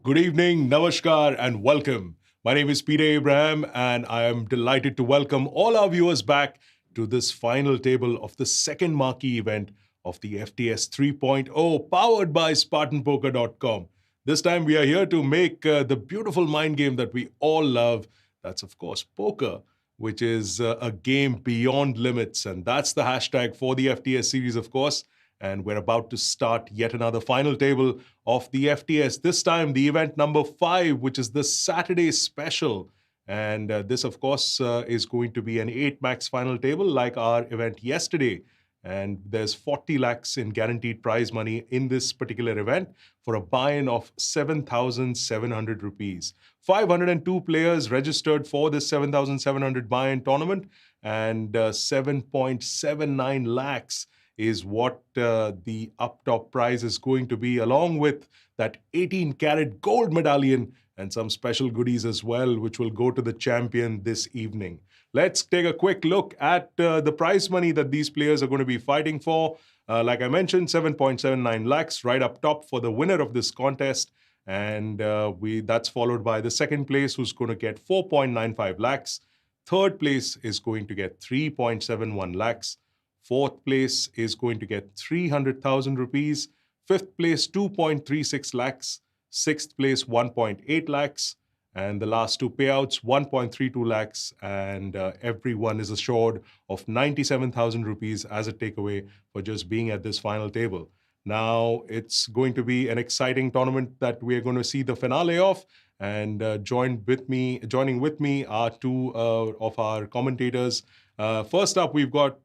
Good evening, namaskar, and welcome. My name is Peter Abraham, and I am delighted to welcome all our viewers back to this final table of the second marquee event of the FTS 3.0, powered by SpartanPoker.com. This time, we are here to make the beautiful mind game that we all love. That's, of course, poker, which is a game beyond limits. And that's the hashtag for the FTS series, of course. And we're about to start yet another final table of the FTS. This time, the event number 5, which is the Saturday Special. And this, of course, is going to be an 8 max final table like our event yesterday. And there's 40 lakhs in guaranteed prize money in this particular event for a buy-in of 7,700 rupees. 502 players registered for this 7,700 buy-in tournament, and 7.79 lakhs is what the up top prize is going to be, along with that 18 karat gold medallion and some special goodies as well, which will go to the champion this evening. Let's take a quick look at the prize money that these players are going to be fighting for. Like I mentioned, 7.79 lakhs right up top for the winner of this contest. And that's followed by the second place, who's going to get 4.95 lakhs. Third place is going to get 3.71 lakhs. Fourth place is going to get 300,000 rupees. Fifth place, 2.36 lakhs. Sixth place, 1.8 lakhs. And the last two payouts, 1.32 lakhs. And everyone is assured of 97,000 rupees as a takeaway for just being at this final table. Now, it's going to be an exciting tournament that we're going to see the finale of. And joining with me are two of our commentators. First up, we've got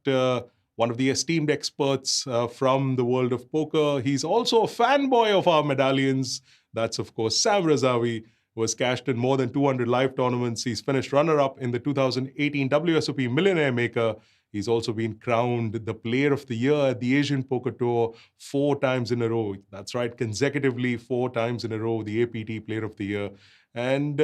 one of the esteemed experts from the world of poker. He's also a fanboy of our medallions. That's, of course, Sam Razavi, who has cashed in more than 200 live tournaments. He's finished runner-up in the 2018 WSOP Millionaire Maker. He's also been crowned the Player of the Year at the Asian Poker Tour 4 times in a row. That's right, consecutively 4 times in a row, the APT Player of the Year. And,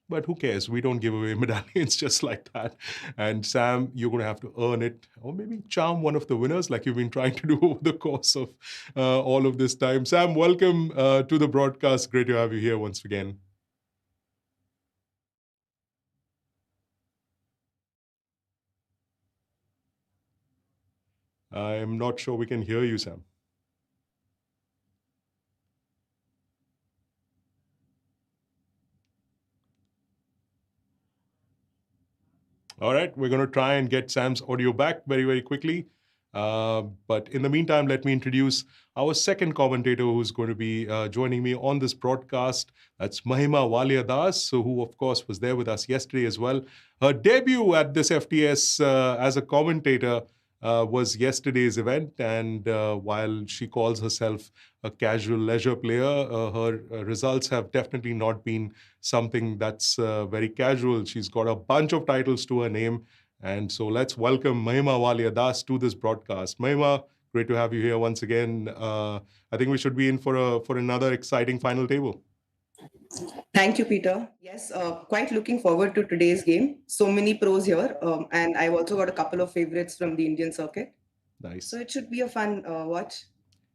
but who cares? We don't give away medallions just like that. And Sam, you're going to have to earn it, or maybe charm one of the winners like you've been trying to do over the course of all of this time. Sam, welcome to the broadcast. Great to have you here once again. I'm not sure we can hear you, Sam. All right, we're going to try and get Sam's audio back very, very quickly. But in the meantime, let me introduce our second commentator who's going to be joining me on this broadcast. That's Mahima Walia Das, who, of course, was there with us yesterday as well. Her debut at this FTS as a commentator was yesterday's event. And while she calls herself a casual leisure player, her results have definitely not been something that's very casual. She's got a bunch of titles to her name. And so let's welcome Mahima Walia Das to this broadcast. Mahima, great to have you here once again. I think we should be in for another exciting final table. Thank you, Peter. Yes, quite looking forward to today's game. So many pros here, and I've also got a couple of favorites from the Indian circuit. Nice. So it should be a fun watch.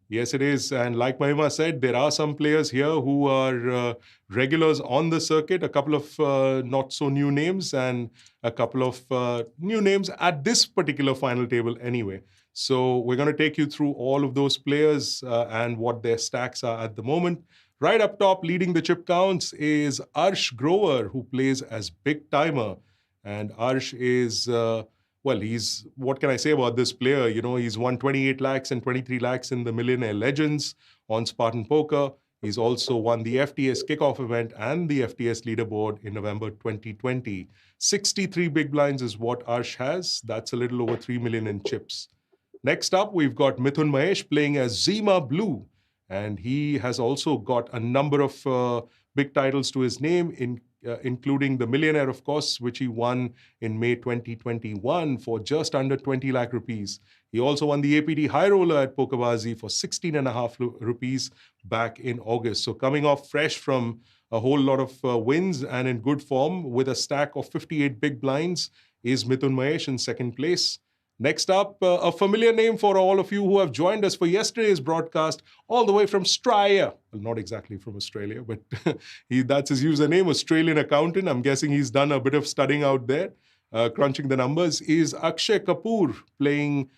Yes, it is. And like Mahima said, there are some players here who are regulars on the circuit, a couple of not so new names and a couple of new names at this particular final table anyway. So we're going to take you through all of those players and what their stacks are at the moment. Right up top, leading the chip counts, is Arsh Grover, who plays as BigGTymeR. And Arsh is... well, what can I say about this player? You know, he's won 28 lakhs and 23 lakhs in the Millionaire Legends on Spartan Poker. He's also won the FTS kickoff event and the FTS leaderboard in November 2020. 63 big blinds is what Arsh has. That's a little over 3 million in chips. Next up, we've got Mithun Mahesh playing as Zima Blue. And he has also got a number of big titles to his name, including the Millionaire, of course, which he won in May 2021 for just under 20 lakh rupees. He also won the APT High Roller at Pokerbazi for 16.5 rupees back in August. So coming off fresh from a whole lot of wins and in good form with a stack of 58 big blinds is Mithun Mahesh in second place. Next up, a familiar name for all of you who have joined us for yesterday's broadcast, all the way from Straya. Well, not exactly from Australia, but that's his username, Australian accountant. I'm guessing he's done a bit of studying out there, crunching the numbers. Is Akshay Kapoor playing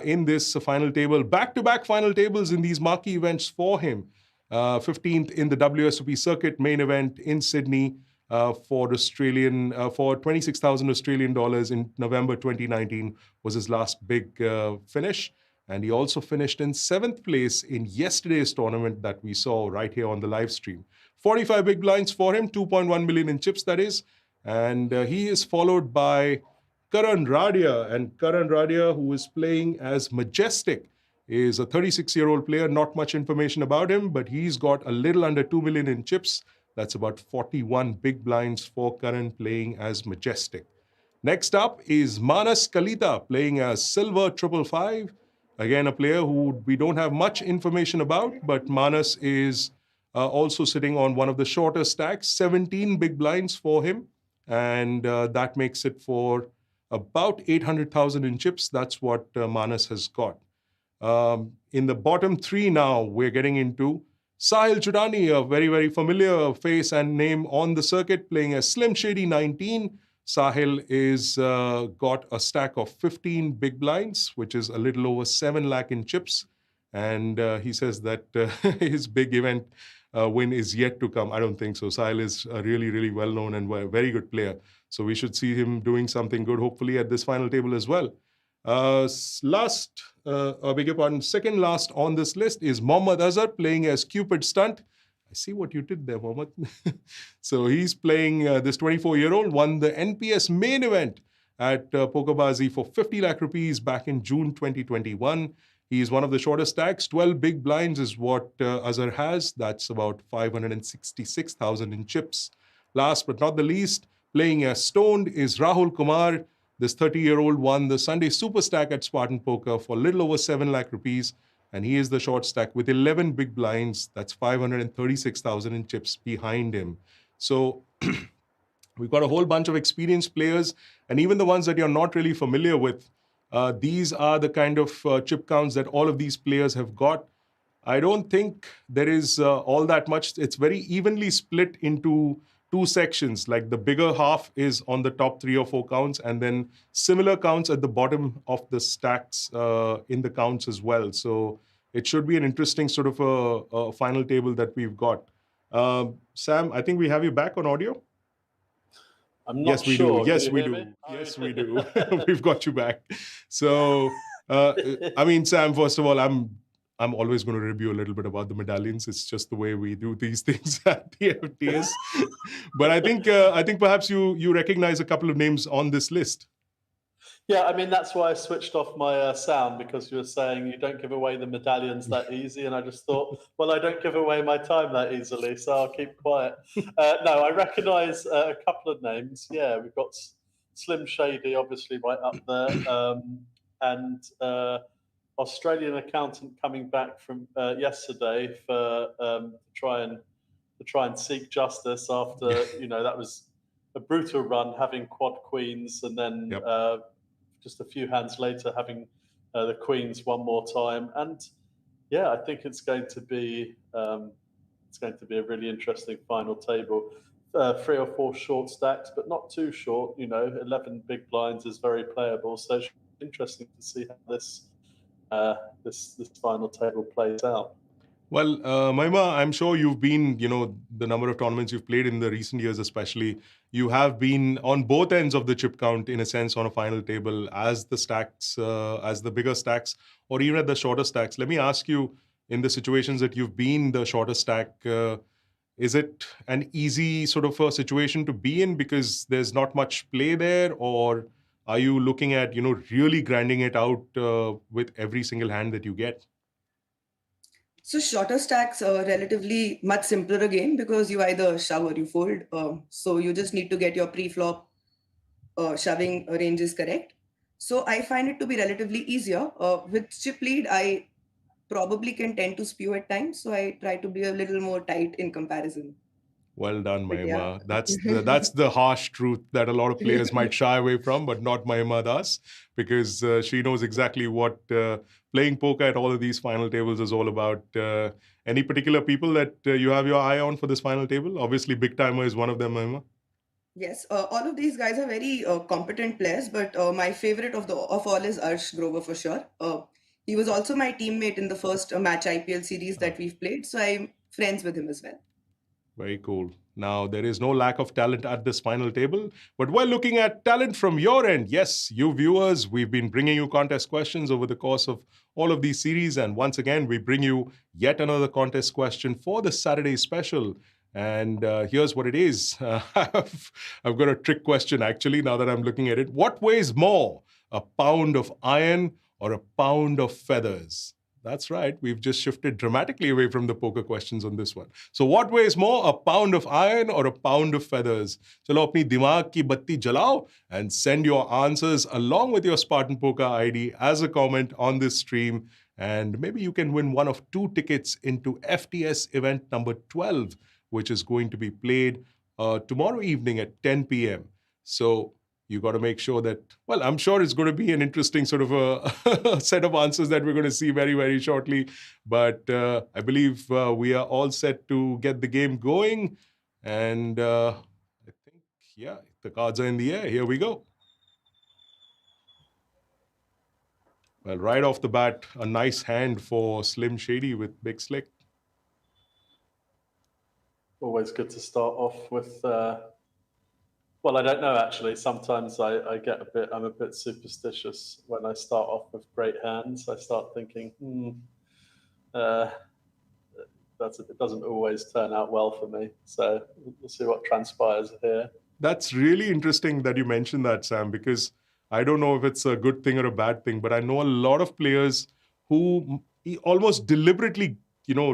in this final table, back-to-back final tables in these marquee events for him. 15th in the WSOP circuit main event in Sydney for 26,000 Australian dollars in November 2019 was his last big finish. And he also finished in 7th place in yesterday's tournament that we saw right here on the live stream. 45 big blinds for him, 2.1 million in chips, that is. And he is followed by Karan Radia. And Karan Radia, who is playing as Majestic, is a 36-year-old player. Not much information about him, but he's got a little under 2 million in chips. That's about 41 big blinds for Karan playing as Majestic. Next up is Manas Kalita playing as Silver 555. Again, a player who we don't have much information about, but Manas is also sitting on one of the shorter stacks, 17 big blinds for him. And that makes it for about 800,000 in chips. That's what Manas has got. In the bottom three now, we're getting into Sahil Chudani, a very, very familiar face and name on the circuit, playing as Slim Shady 19. Sahil is got a stack of 15 big blinds, which is a little over 7 lakh in chips. And he says that his big event win is yet to come. I don't think so. Sahil is a really, really well-known and very good player. So we should see him doing something good, hopefully, at this final table as well. Second last on this list is Mohammad Azhar playing as Cupid Stunt. I see what you did there, Mohammad. So he's playing this 24-year-old, won the NPS main event at Pokerbazi for 50 lakh rupees back in June 2021. He's one of the shortest stacks. 12 big blinds is what Azhar has. That's about 566,000 in chips. Last but not the least, playing as Stoned is Rahul Kumar. This 30-year-old won the Sunday Super Stack at Spartan Poker for a little over 7 lakh rupees. And he is the short stack with 11 big blinds. That's 536,000 in chips behind him. So we've got a whole bunch of experienced players. And even the ones that you're not really familiar with, these are the kind of chip counts that all of these players have got. I don't think there is all that much. It's very evenly split into two sections, like the bigger half is on the top 3 or 4 counts, and then similar counts at the bottom of the stacks in the counts as well. So it should be an interesting sort of a final table that we've got. Sam, I think we have you back on audio. I'm not sure. Yes, we do. Yes, we do. We've got you back. So, I mean, Sam, first of all, I'm always going to review a little bit about the medallions. It's just the way we do these things at the FTS. But I think perhaps you recognize a couple of names on this list. Yeah, I mean, that's why I switched off my sound, because you were saying you don't give away the medallions that easy. And I just thought, well, I don't give away my time that easily, so I'll keep quiet. No, I recognize a couple of names. Yeah, we've got Slim Shady, obviously, right up there. And Australian accountant coming back from yesterday for to try and seek justice after, that was a brutal run, having quad queens, and then just a few hands later having the queens one more time. And yeah, I think it's going to be a really interesting final table. 3 or 4 short stacks, but not too short. 11 big blinds is very playable. So it's interesting to see how this final table plays out. Well, Mahima, I'm sure you've been, the number of tournaments you've played in the recent years especially, you have been on both ends of the chip count, in a sense, on a final table as the stacks, as the bigger stacks, or even at the shorter stacks. Let me ask you, in the situations that you've been the shorter stack, is it an easy sort of a situation to be in because there's not much play there, or are you looking at, really grinding it out with every single hand that you get? So shorter stacks are relatively much simpler again, because you either shove or you fold. So you just need to get your pre-flop shoving ranges correct. So I find it to be relatively easier. With chip lead, I probably can tend to spew at times. So I try to be a little more tight in comparison. Well done, But yeah. Mahima. That's the harsh truth that a lot of players might shy away from, but not Mahima does, because she knows exactly what playing poker at all of these final tables is all about. Any particular people that you have your eye on for this final table? Obviously, BigGTymeR is one of them, Mahima. Yes, all of these guys are very competent players, but my favorite of all is Arsh Grover for sure. He was also my teammate in the first match IPL series that we've played, so I'm friends with him as well. Very cool. Now, there is no lack of talent at this final table, but we're looking at talent from your end. Yes, you viewers, we've been bringing you contest questions over the course of all of these series. And once again, we bring you yet another contest question for the Saturday special. And here's what it is. I've got a trick question, actually, now that I'm looking at it. What weighs more, a pound of iron or a pound of feathers? That's right. We've just shifted dramatically away from the poker questions on this one. So what weighs more, a pound of iron or a pound of feathers? Chalo apni dimag ki batti jalao and send your answers along with your Spartan Poker ID as a comment on this stream. And maybe you can win one of 2 tickets into FTS event number 12, which is going to be played tomorrow evening at 10 p.m. So you got to make sure that, well, I'm sure it's going to be an interesting sort of a set of answers that we're going to see very, very shortly. But I believe we are all set to get the game going. And I think, yeah, the cards are in the air. Here we go. Well, right off the bat, a nice hand for Slim Shady with Big Slick. Always good to start off with. Well, I don't know, actually. Sometimes I'm a bit superstitious when I start off with great hands. I start thinking, it doesn't always turn out well for me. So we'll see what transpires here. That's really interesting that you mentioned that, Sam, because I don't know if it's a good thing or a bad thing, but I know a lot of players who almost deliberately,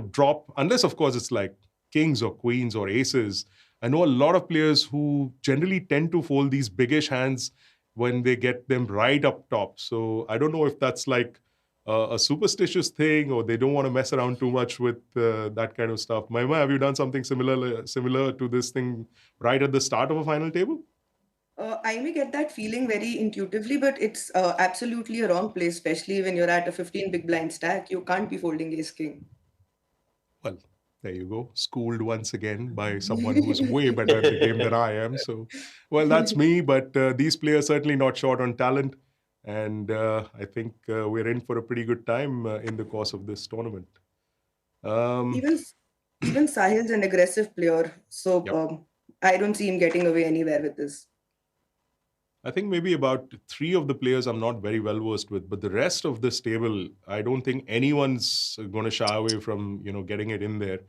drop, unless, of course, it's like kings or queens or aces. I know a lot of players who generally tend to fold these biggish hands when they get them right up top. So I don't know if that's like a superstitious thing or they don't want to mess around too much with that kind of stuff. Mahima, have you done something similar to this thing right at the start of a final table? I may get that feeling very intuitively, but it's absolutely a wrong place, especially when you're at a 15 big blind stack. You can't be folding ace king. Well, there you go. Schooled once again by someone who's way better at the game than I am. So, well, that's me. But these players certainly not short on talent. And I think we're in for a pretty good time in the course of this tournament. Even Sahil's an aggressive player. So Yep. I don't see him getting away anywhere with this. I think maybe about 3 of the players I'm not very well versed with, but the rest of this table, I don't think anyone's going to shy away from, getting it in there.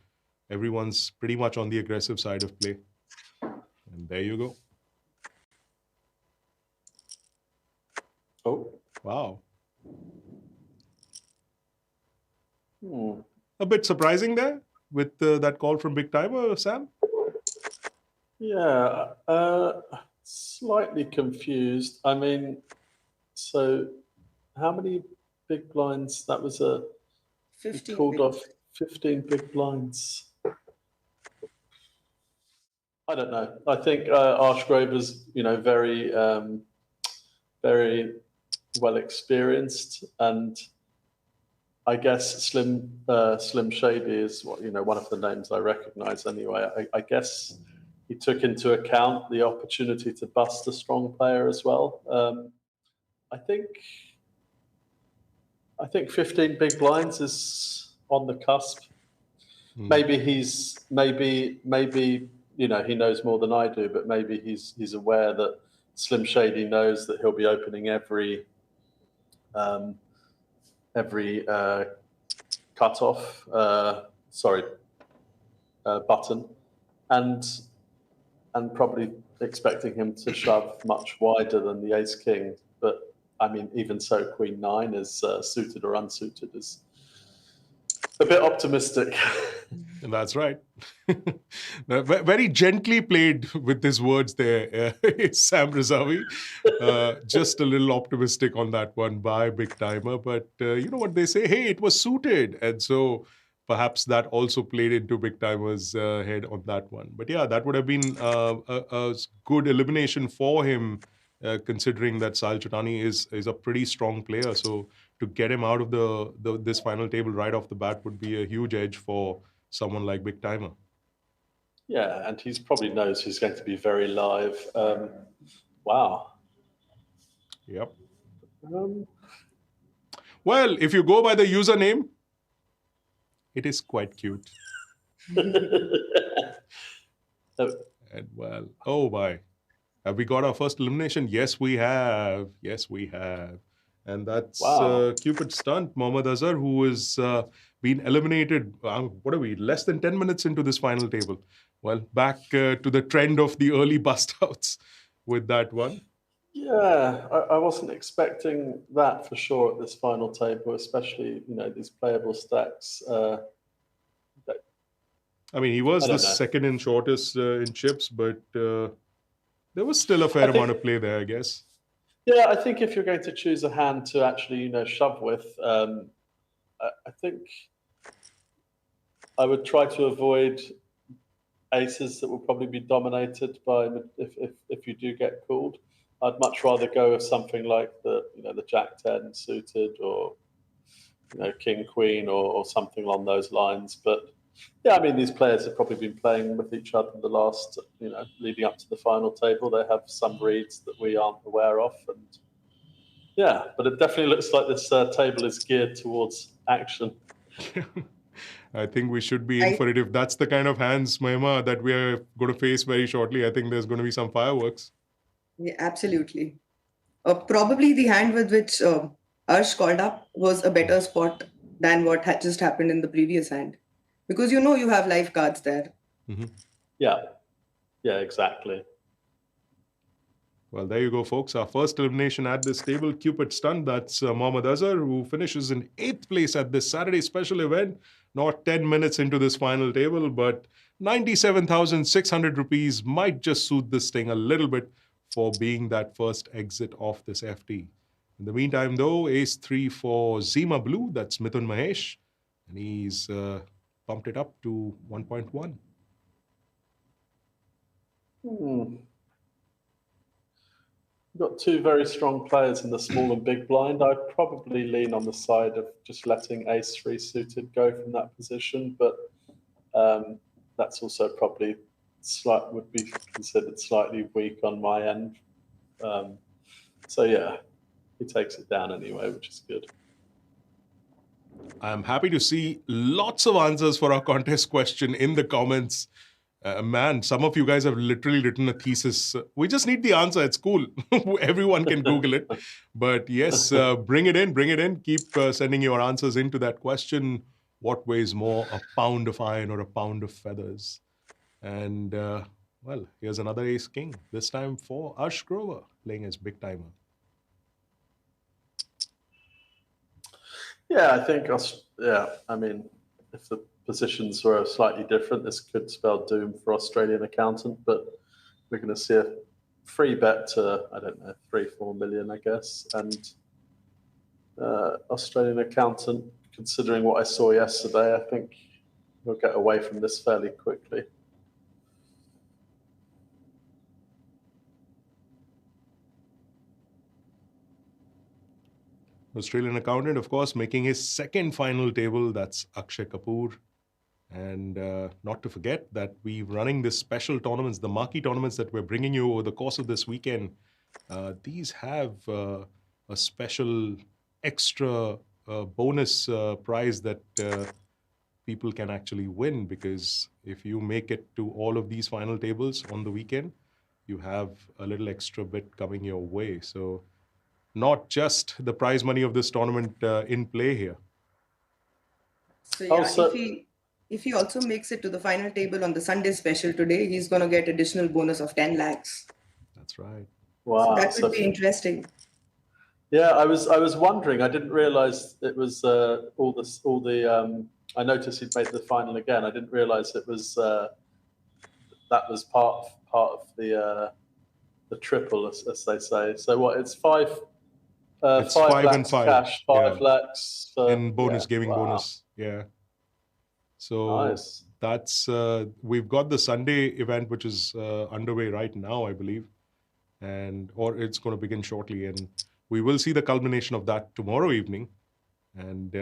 Everyone's pretty much on the aggressive side of play. And there you go. Oh, Wow. hmm. A bit surprising there with that call from BigGTymeR, Sam? Yeah, slightly confused. I mean, so how many big blinds? That was he 15 called big. off 15 big blinds. I don't know. I think Arsh Grover's, very, very well experienced, and I guess Slim Shady is one of the names I recognise anyway. I guess he took into account the opportunity to bust a strong player as well. I think 15 big blinds is on the cusp. Maybe he knows more than I do, but maybe he's aware that Slim Shady knows that he'll be opening every cutoff, button, and probably expecting him to shove much wider than the ace king. But I mean, even so, Queen 9 is suited or unsuited is a bit optimistic. That's right. Very gently played with his words there, Sam Razavi. Just a little optimistic on that one by BigGTymeR. But you know what they say? Hey, it was suited. And so perhaps that also played into BigGTymeR's head on that one. But yeah, that would have been a good elimination for him, considering that Sahil Chutani is a pretty strong player. So to get him out of this final table right off the bat would be a huge edge for someone like BigGTymeR. Yeah, and he's probably knows he's going to be very live. Wow. Yep. Well, if you go by the username, it is quite cute. And well, oh my. Have we got our first elimination? Yes, we have. Yes, we have. And that's Wow. Cupid Stunt, Mohammad Azhar, who has been eliminated, what are we, less than 10 minutes into this final table. Well, back to the trend of the early bust outs with that one. Yeah, I wasn't expecting that for sure at this final table, especially, these playable stacks. I mean, he was I the don't know. second in shortest in chips, but there was still a fair amount of play there, I guess. Yeah, I think if you're going to choose a hand to actually, shove with, I think I would try to avoid aces that will probably be dominated by if you do get called. I'd much rather go with something like the Jack 10 suited, or King Queen, or something along those lines. But yeah, I mean, these players have probably been playing with each other the last, leading up to the final table. They have some reads that we aren't aware of, and yeah, but it definitely looks like this table is geared towards action. I think we should be in for it. If that's the kind of hands, Mahima, that we are going to face very shortly, I think there's going to be some fireworks. Yeah, absolutely. Probably the hand with which Arsh called up was a better spot than what had just happened in the previous hand. Because you have live cards there. Mm-hmm. Yeah, exactly. Well, there you go, folks. Our first elimination at this table, Cupid Stunt. That's Mohammad Azhar, who finishes in 8th place at this Saturday special event. Not 10 minutes into this final table, but 97,600 rupees might just suit this thing a little bit for being that first exit off this FT. In the meantime, though, ace 3 for Zima Blue. That's Mithun Mahesh. And he's bumped it up to 1.1. Got two very strong players in the small and big blind. I'd probably lean on the side of just letting ace 3 suited go from that position, but that's also probably would be considered slightly weak on my end. So yeah, he takes it down anyway, which is good. I'm happy to see lots of answers for our contest question in the comments. Man, some of you guys have literally written a thesis. We just need the answer. It's cool. Everyone can Google it. But yes, bring it in. Keep sending your answers into that question. What weighs more, a pound of iron or a pound of feathers? And, well, here's another ace king, this time for Arsh Grover, playing as BigGTymeR. Yeah, I think, I mean, if the positions were slightly different, this could spell doom for Australian Accountant, but we're going to see a free bet to, I don't know, 3-4 million, I guess. And Australian Accountant, considering what I saw yesterday, I think we'll get away from this fairly quickly. Australian Accountant, of course, making his second final table. That's Akshay Kapoor. And not to forget that we're running this special tournaments, the marquee tournaments that we're bringing you over the course of this weekend. These have a special extra bonus prize that people can actually win, because if you make it to all of these final tables on the weekend, you have a little extra bit coming your way. So not just the prize money of this tournament in play here. So yeah, if he also makes it to the final table on the Sunday special today, he's going to get additional bonus of 10 lakhs. That's right. Wow, so that would be interesting. Yeah, I was wondering. I didn't realize it was all the. I noticed he'd made the final again. I didn't realize it was that was part of the triple, as they say. So what? It's five. It's 5 5 lakhs and 5 cash, 5 lakhs in bonus, gaming bonus. Yeah. So Nice. that's we've got the Sunday event, which is underway right now, I believe, or it's going to begin shortly, and we will see the culmination of that tomorrow evening. And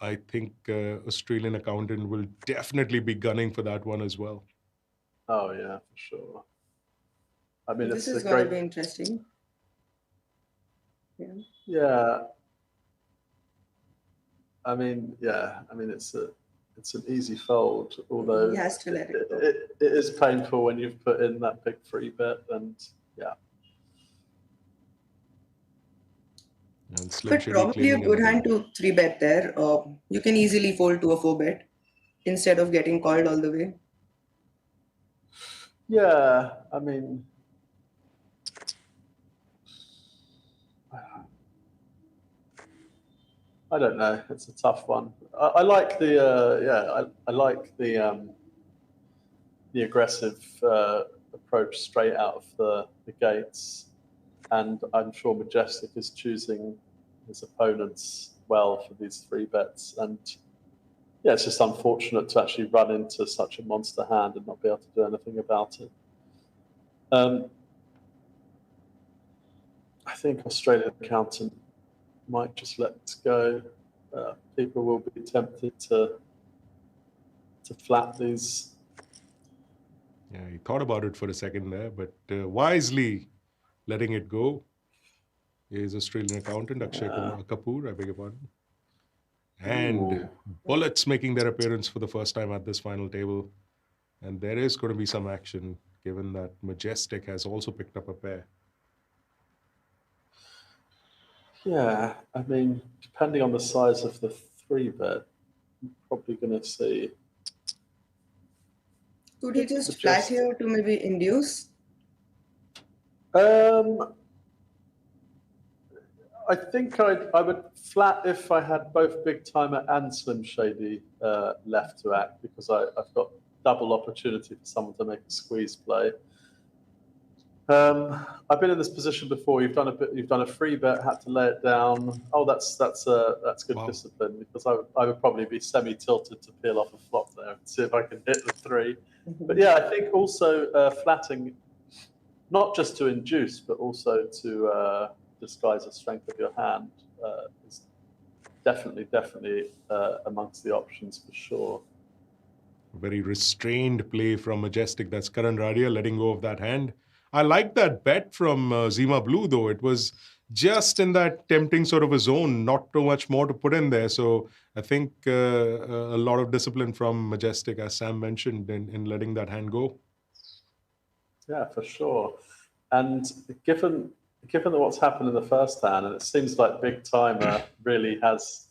I think Australian Accountant will definitely be gunning for that one as well. Oh yeah, for sure. I mean, This it's a is going to great. be interesting. Yeah. Yeah. I mean, yeah. I mean, it's an easy fold, although He has to let it go. it is painful when you've put in that big free bet, and yeah. And Slim But Shady probably a claiming good another hand one. to 3-bet there. You can easily fold to a 4-bet instead of getting called all the way. Yeah, I mean, I don't know. It's a tough one. I like the I like the aggressive approach straight out of the gates, and I'm sure Majestic is choosing his opponents well for these 3-bets. And yeah, it's just unfortunate to actually run into such a monster hand and not be able to do anything about it. I think Australian Accountant might just let this go. People will be tempted to flat these. Yeah, he thought about it for a second there, but wisely letting it go is Australian Accountant Akshay Kapoor, I beg your pardon. And Ooh. Bullets making their appearance for the first time at this final table. And there is going to be some action, given that Majestic has also picked up a pair. Yeah, I mean, depending on the size of the 3-bet, I'm probably going to see. Could he just flat here to maybe induce? I think I would flat if I had both BigGTymeR and Slim Shady left to act, because I've got double opportunity for someone to make a squeeze play. I've been in this position before. You've done a free bet, had to lay it down. Oh, that's good discipline, because I would probably be semi-tilted to peel off a flop there and see if I can hit the 3. But yeah, I think also flatting, not just to induce, but also to disguise the strength of your hand is definitely amongst the options for sure. Very restrained play from Majestic. That's Karan Radia letting go of that hand. I like that bet from Zima Blue, though. It was just in that tempting sort of a zone, not too much more to put in there. So I think a lot of discipline from Majestic, as Sam mentioned, in letting that hand go. Yeah, for sure. And given what's happened in the first hand, and it seems like BigGTymeR really has,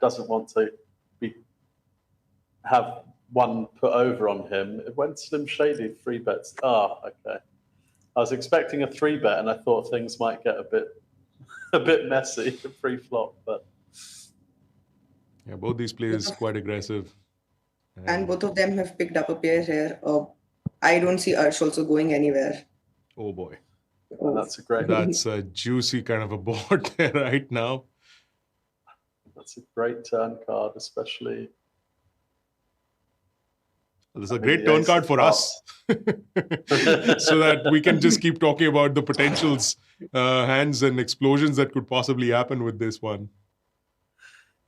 doesn't want to have one put over on him. It went Slim Shady 3-bets. Okay. I was expecting a 3-bet, and I thought things might get a bit messy pre-flop, but yeah, both these players quite aggressive, and both of them have picked up a pair here. I don't see Arsh also going anywhere. Oh boy, that's a great. That's a juicy kind of a board there right now. That's a great turn card, especially. This is a great turn card for us, so that we can just keep talking about the potentials, hands and explosions that could possibly happen with this one.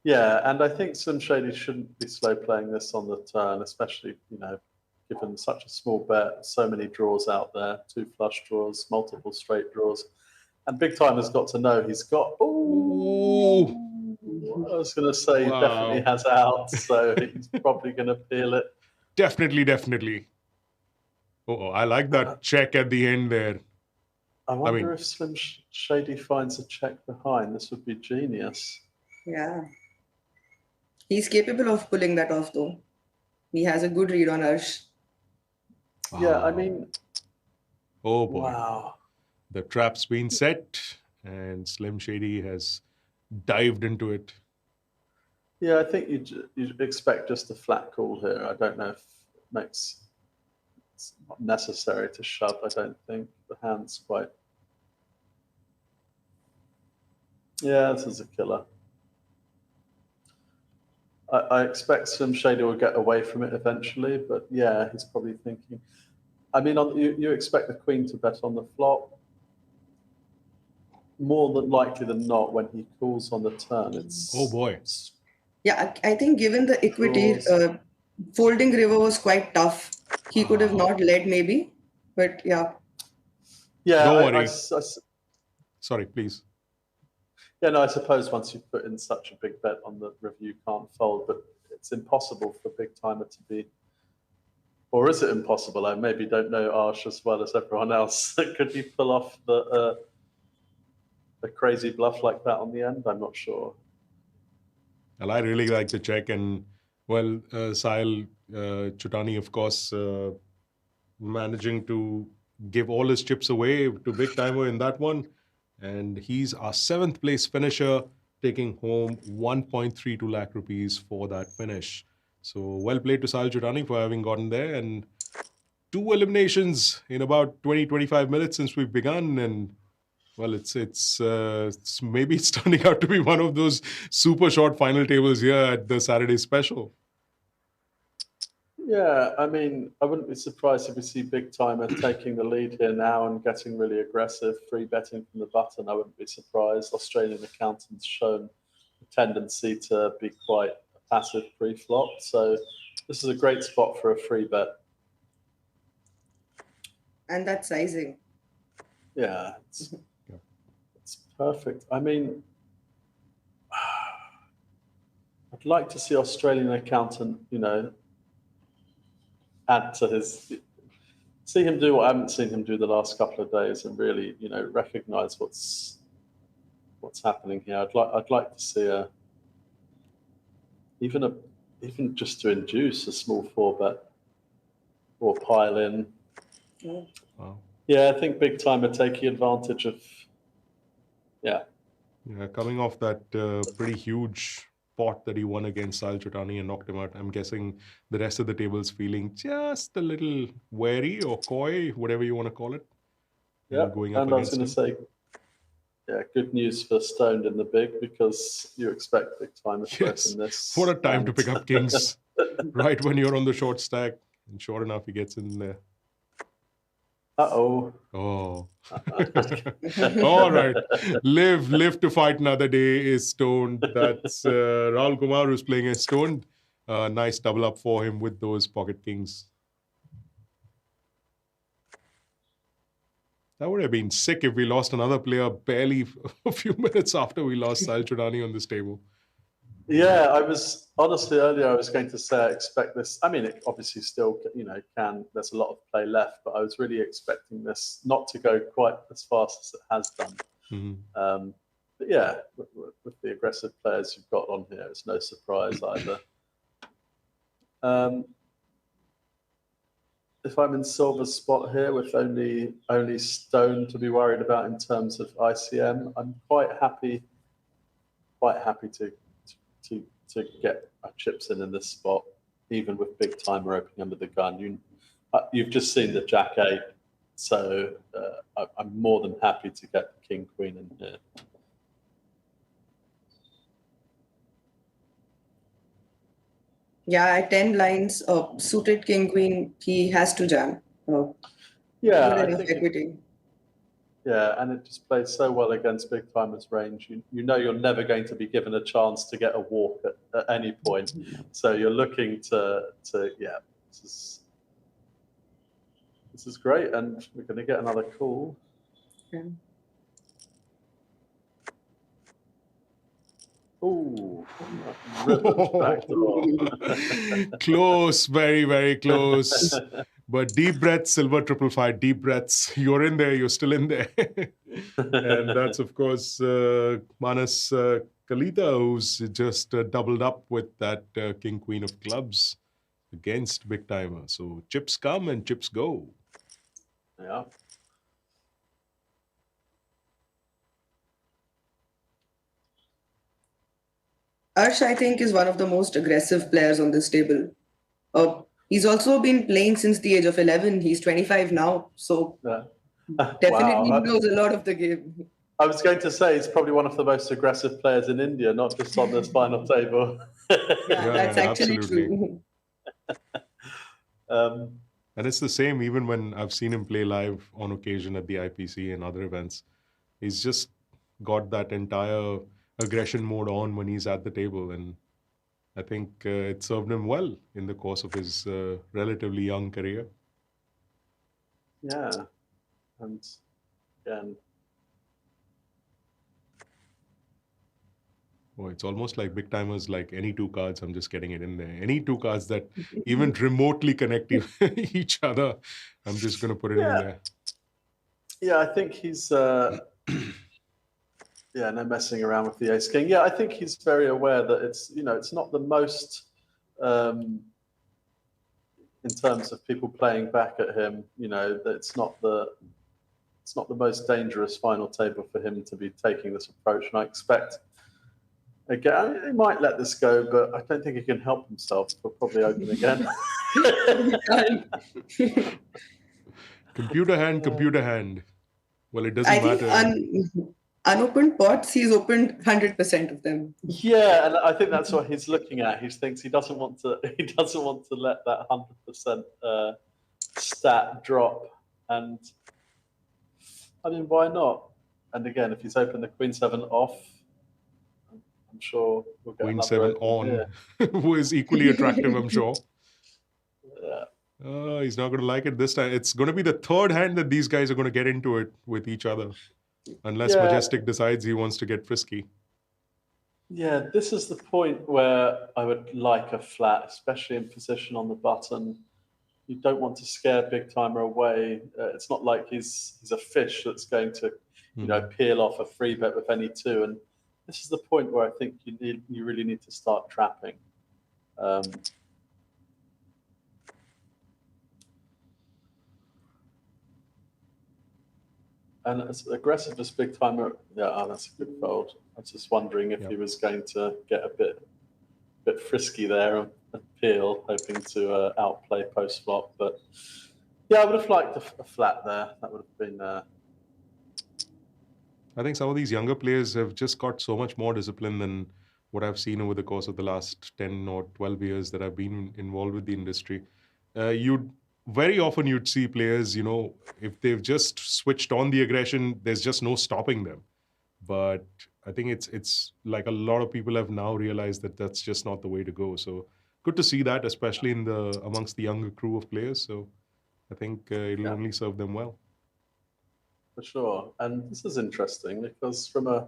Yeah, and I think Slim Shady shouldn't be slow playing this on the turn, especially, given such a small bet, so many draws out there, 2 flush draws, multiple straight draws. And BigGTymeR's got to know he's got, I was going to say, he definitely has out, so he's probably going to peel it. Definitely. Oh, I like that check at the end there. I wonder if Slim Shady finds a check behind. This would be genius. Yeah. He's capable of pulling that off, though. He has a good read on Arsh. Wow. Yeah, I mean... Oh, boy. Wow. The trap's been set, and Slim Shady has dived into it. Yeah, I think you'd expect just a flat call here. I don't know if it's not necessary to shove, I don't think. The hand's quite... Yeah, this is a killer. I expect Slim Shady will get away from it eventually, but yeah, he's probably thinking. I mean, you expect the Queen to bet on the flop. More than likely than not, when he calls on the turn, it's Oh boy. Yeah, I think given the equity, folding river was quite tough. He could have not led maybe, but yeah. Yeah, Don't worry. Sorry, please. Yeah, no, I suppose once you put in such a big bet on the river, you can't fold, but it's impossible for BigGTymeR to be, or is it impossible? I maybe don't know Arsh as well as everyone else. Could he pull off a crazy bluff like that on the end? I'm not sure. Well, I really like to check, and well, Sahil Chutani, of course, managing to give all his chips away to BigGTymeR in that one, and he's our 7th place finisher, taking home 1.32 lakh rupees for that finish. So well played to Sahil Chutani for having gotten there, and 2 eliminations in about 20-25 minutes since we've begun, and well, it's maybe it's turning out to be one of those super short final tables here at the Saturday Special. Yeah, I mean, I wouldn't be surprised if we see BigGTymeR taking the lead here now and getting really aggressive, free betting from the button. I wouldn't be surprised. Australian accountants shown a tendency to be quite a passive pre-flop, so this is a great spot for a free bet. And that sizing. Yeah, it's perfect. I mean, I'd like to see Australian accountant, add to his, see him do what I haven't seen him do the last couple of days, and really, recognize what's happening here. I'd like to see even just to induce a small 4-bet or pile in. Yeah. Wow. Yeah, I think BigGTymeR taking advantage of. Yeah, coming off that pretty huge pot that he won against Sahil Chutani and knocked him out, I'm guessing the rest of the table's feeling just a little wary or coy, whatever you want to call it. Yeah, going up and I was going to against say, yeah, good news for Stoned in the big, because you expect BigGTymeR to Yes. open this. What a time to pick up kings, right when you're on the short stack. And sure enough, he gets in there. Uh-oh. Oh. All right. Live to fight another day is Stoned. That's Raul Kumar who's playing as Stoned. Nice double up for him with those pocket kings. That would have been sick if we lost another player barely a few minutes after we lost Sahil Chutani on this table. Yeah, I was honestly earlier. I was going to say I expect this. I mean, it obviously still, can. There's a lot of play left, but I was really expecting this not to go quite as fast as it has done. Mm-hmm. But yeah, with the aggressive players you've got on here, it's no surprise either. If I'm in Silver's spot here with only Stone to be worried about in terms of ICM, I'm quite happy to get our chips in this spot, even with BigGTymeR opening under the gun. You've just seen the Jack 8, so I'm more than happy to get the King Queen in here. Yeah, at 10 lines, suited King Queen, he has to jam. Yeah, good enough equity. Yeah, and it just plays so well against BigGTymeR's range. You know you're never going to be given a chance to get a walk at any point. So you're looking to this is great, and we're going to get another call. Yeah. Ooh, close, very, very close. But deep breaths, Silver 555, deep breaths. You're in there, you're still in there. And that's, of course, Manas Kalita, who's just doubled up with that King Queen of Clubs against BigGTymeR. So chips come and chips go. Yeah. Arsh, I think, is one of the most aggressive players on this table. He's also been playing since the age of 11. He's 25 now, so definitely knows a lot of the game. I was going to say he's probably one of the most aggressive players in India, not just on this final table. Yeah, that's actually absolutely. true. And it's the same even when I've seen him play live on occasion at the IPC and other events. He's just got that entire aggression mode on when he's at the table. And I think it served him well in the course of his relatively young career. Yeah. And again, oh, it's almost like BigGTymeR's like any two cards, I'm just getting it in there. Any two cards that even remotely connect each other, I'm just going to put it in there. Yeah, I think he's, no messing around with the ace king. Yeah, I think he's very aware that it's, it's not the most, in terms of people playing back at him, that it's not the most dangerous final table for him to be taking this approach. And I expect, again, he might let this go, but I don't think he can help himself. He'll probably open again. Computer hand. Well, it doesn't matter. I think unopened pots, he's opened 100% of them. Yeah, and I think that's what he's looking at. He thinks he doesn't want to let that 100% stat drop. And I mean, why not? And again, if he's opened the Queen 7 off, I'm sure we'll get Queen 7 on, who is equally attractive, I'm sure. Yeah. He's not going to like it this time. It's going to be the third hand that these guys are going to get into it with each other. Unless Majestic decides he wants to get frisky. Yeah, this is the point where I would like a flat, especially in position on the button. You don't want to scare BigGTymeR away. It's not like he's a fish that's going to, peel off a free bet with any two. And this is the point where I think you really need to start trapping. And as aggressive as BigGTymeR, that's a good fold. I was just wondering if he was going to get a bit frisky there and peel, hoping to outplay post flop. But yeah, I would have liked a flat there. That would have been. I think some of these younger players have just got so much more discipline than what I've seen over the course of the last 10 or 12 years that I've been involved with the industry. Very often you'd see players, if they've just switched on the aggression, there's just no stopping them. But I think it's like a lot of people have now realized that that's just not the way to go. So good to see that, especially amongst the younger crew of players. So I think it'll only serve them well. For sure. And this is interesting because from a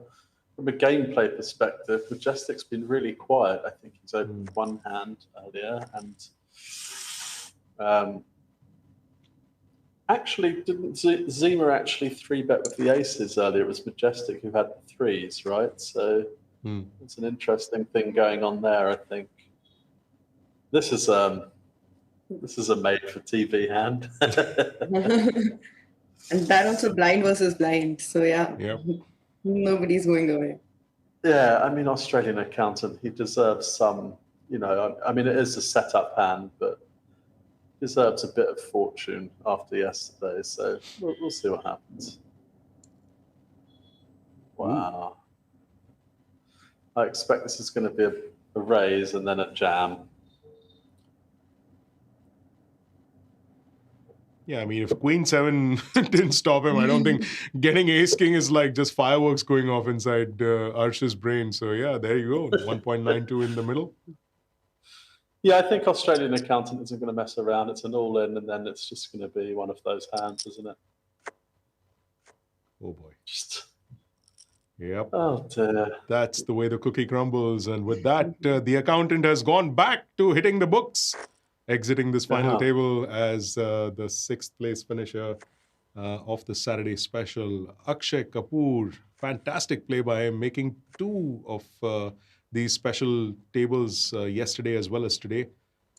gameplay perspective, Majestic's been really quiet. I think he's opened one hand earlier and actually, didn't Zima actually 3-bet with the aces earlier? It was Majestic who had the threes, right? So it's an interesting thing going on there, I think. This is a made-for-TV hand. And that also blind versus blind. So nobody's going away. Yeah, I mean, Australian accountant, he deserves some, I mean, it is a setup hand, but deserves a bit of fortune after yesterday, so we'll see what happens. Wow. I expect this is going to be a raise and then a jam. Yeah, I mean, if Queen 7 didn't stop him, I don't think getting ace king is like just fireworks going off inside Arsh's brain. So yeah, there you go, 1.92 in the middle. Yeah, I think Australian accountant isn't going to mess around. It's an all-in, and then it's just going to be one of those hands, isn't it? Oh, boy. Yep. Oh, dear. That's the way the cookie crumbles. And with that, the accountant has gone back to hitting the books, exiting this final table as the 6th place finisher of the Saturday Special. Akshay Kapoor, fantastic play by him, making 2 of these special tables yesterday as well as today.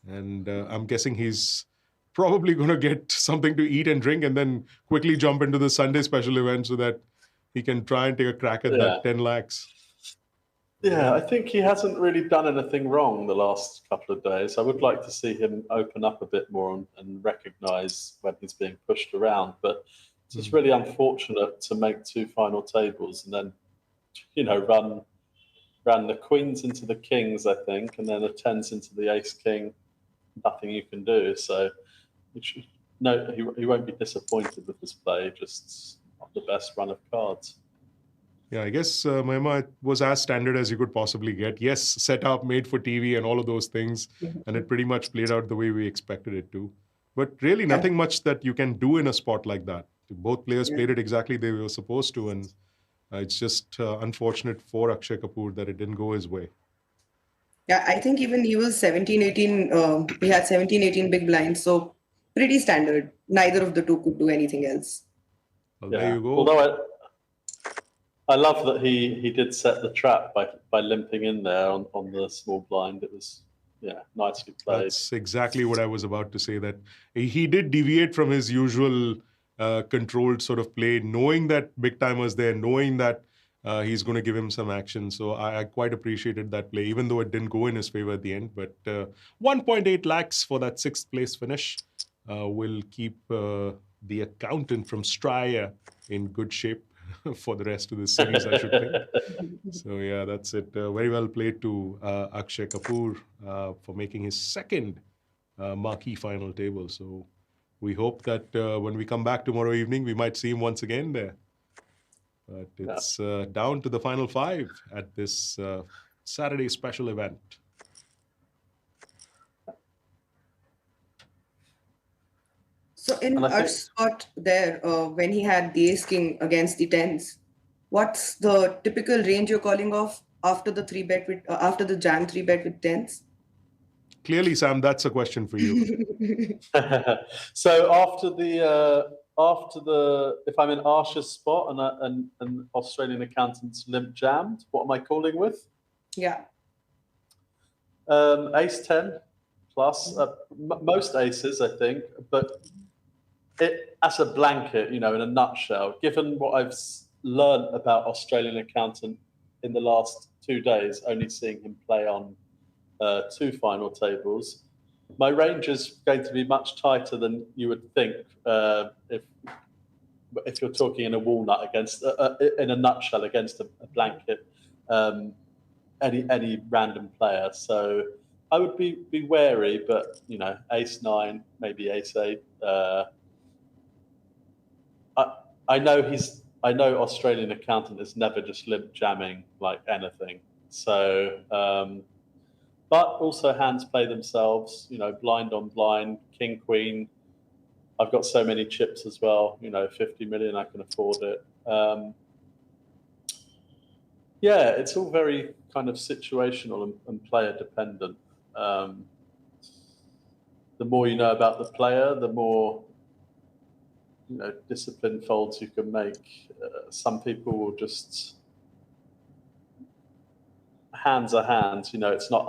And I'm guessing he's probably going to get something to eat and drink and then quickly jump into the Sunday Special event so that he can try and take a crack at that 10 lakhs. Yeah, I think he hasn't really done anything wrong the last couple of days. I would like to see him open up a bit more and recognize when he's being pushed around. But just really unfortunate to make 2 final tables and then, ran the queens into the kings, I think, and then the 10s into the ace king. Nothing you can do. So, he won't be disappointed with this play. Just not the best run of cards. Yeah, I guess Mahima was as standard as you could possibly get. Yes, set up, made for TV, and all of those things, and it pretty much played out the way we expected it to. But really, nothing much that you can do in a spot like that. Both players played it exactly they were supposed to, and it's just unfortunate for Akshay Kapoor that it didn't go his way. Yeah, I think even he was 17, 18. He had 17, 18 big blinds, so pretty standard. Neither of the two could do anything else. Well, there you go. Although I love that he did set the trap by limping in there on the small blind. It was, nicely played. That's exactly what I was about to say, that he did deviate from his usual controlled sort of play, knowing that BigGTymeR's there, knowing that he's going to give him some action. So I quite appreciated that play, even though it didn't go in his favor at the end. But 1.8 lakhs for that 6th place finish will keep the accountant from Straya in good shape for the rest of the series, I should think. So yeah, that's it. Very well played to Akshay Kapoor for making his 2nd marquee final table. So we hope that when we come back tomorrow evening, we might see him once again there. But it's down to the final 5 at this Saturday special event. So in Arsh's spot there, when he had the ace king against the 10s, what's the typical range you're calling off after the 3-bet with after the jam 3-bet with 10s? Clearly, Sam, that's a question for you. So after the if I'm in Arsh's spot and Australian accountant's limp jammed, what am I calling with? Yeah. Ace 10 plus most aces, I think, but it as a blanket, in a nutshell, given what I've learned about Australian accountant in the last 2 days, only seeing him play on 2 final tables, my range is going to be much tighter than you would think if you're talking in a walnut against in a nutshell against a blanket any random player. So I would be wary, but ace 9, maybe ace 8. I know Australian accountant is never just limp jamming like anything. So, but also hands play themselves. Blind on blind, king queen. I've got so many chips as well. 50 million, I can afford it. Yeah, it's all very kind of situational and player dependent. The more you know about the player, the more disciplined folds you can make. Some people will just hands are hands. It's not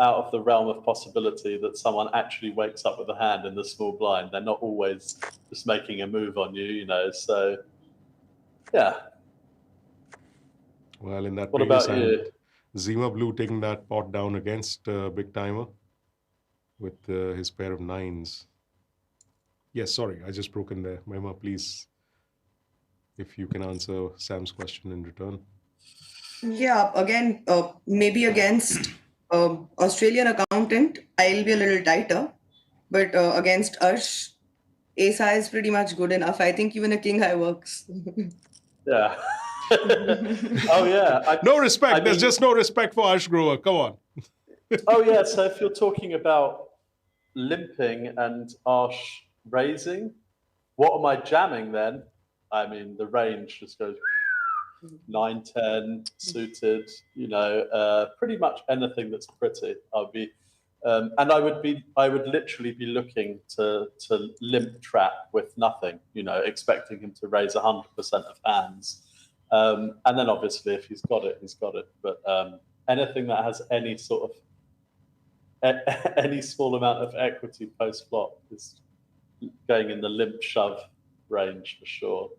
out of the realm of possibility that someone actually wakes up with a hand in the small blind. They're not always just making a move on you. So yeah. Well, in that What previous about hand, you? Zima Blue taking that pot down against BigGTymeR with his pair of 9s. Yes, sorry, I just broke in there. Mahima, please, if you can answer Sam's question in return. Yeah, again, maybe against Australian accountant, I'll be a little tighter. But against Arsh, ace high is pretty much good enough. I think even a king high works. Yeah. Oh yeah. No respect. There's just no respect for Arsh Grover. Come on. Oh yeah. So if you're talking about limping and Arsh raising, what am I jamming then? I mean, the range just goes 9, 10 suited. Pretty much anything that's pretty. I'll be, and I would literally be looking to limp trap with nothing. Expecting him to raise 100% of hands. And then obviously if he's got it, he's got it. But anything that has any sort of any small amount of equity post flop is going in the limp shove range for sure.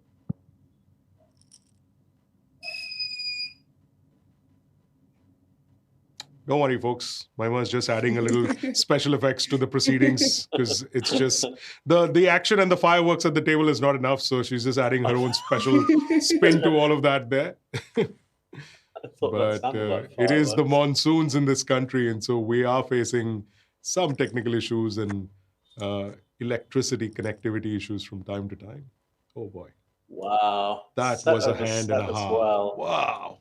Don't worry, folks. Maima's just adding a little special effects to the proceedings because it's just the action and the fireworks at the table is not enough. So she's just adding her own special spin to all of that there. I thought that But sounded like it is the fireworks. monsoons in this country, and so we are facing some technical issues and electricity connectivity issues from time to time. Oh boy, Wow. that Set was a over hand set and a as half. well. Wow.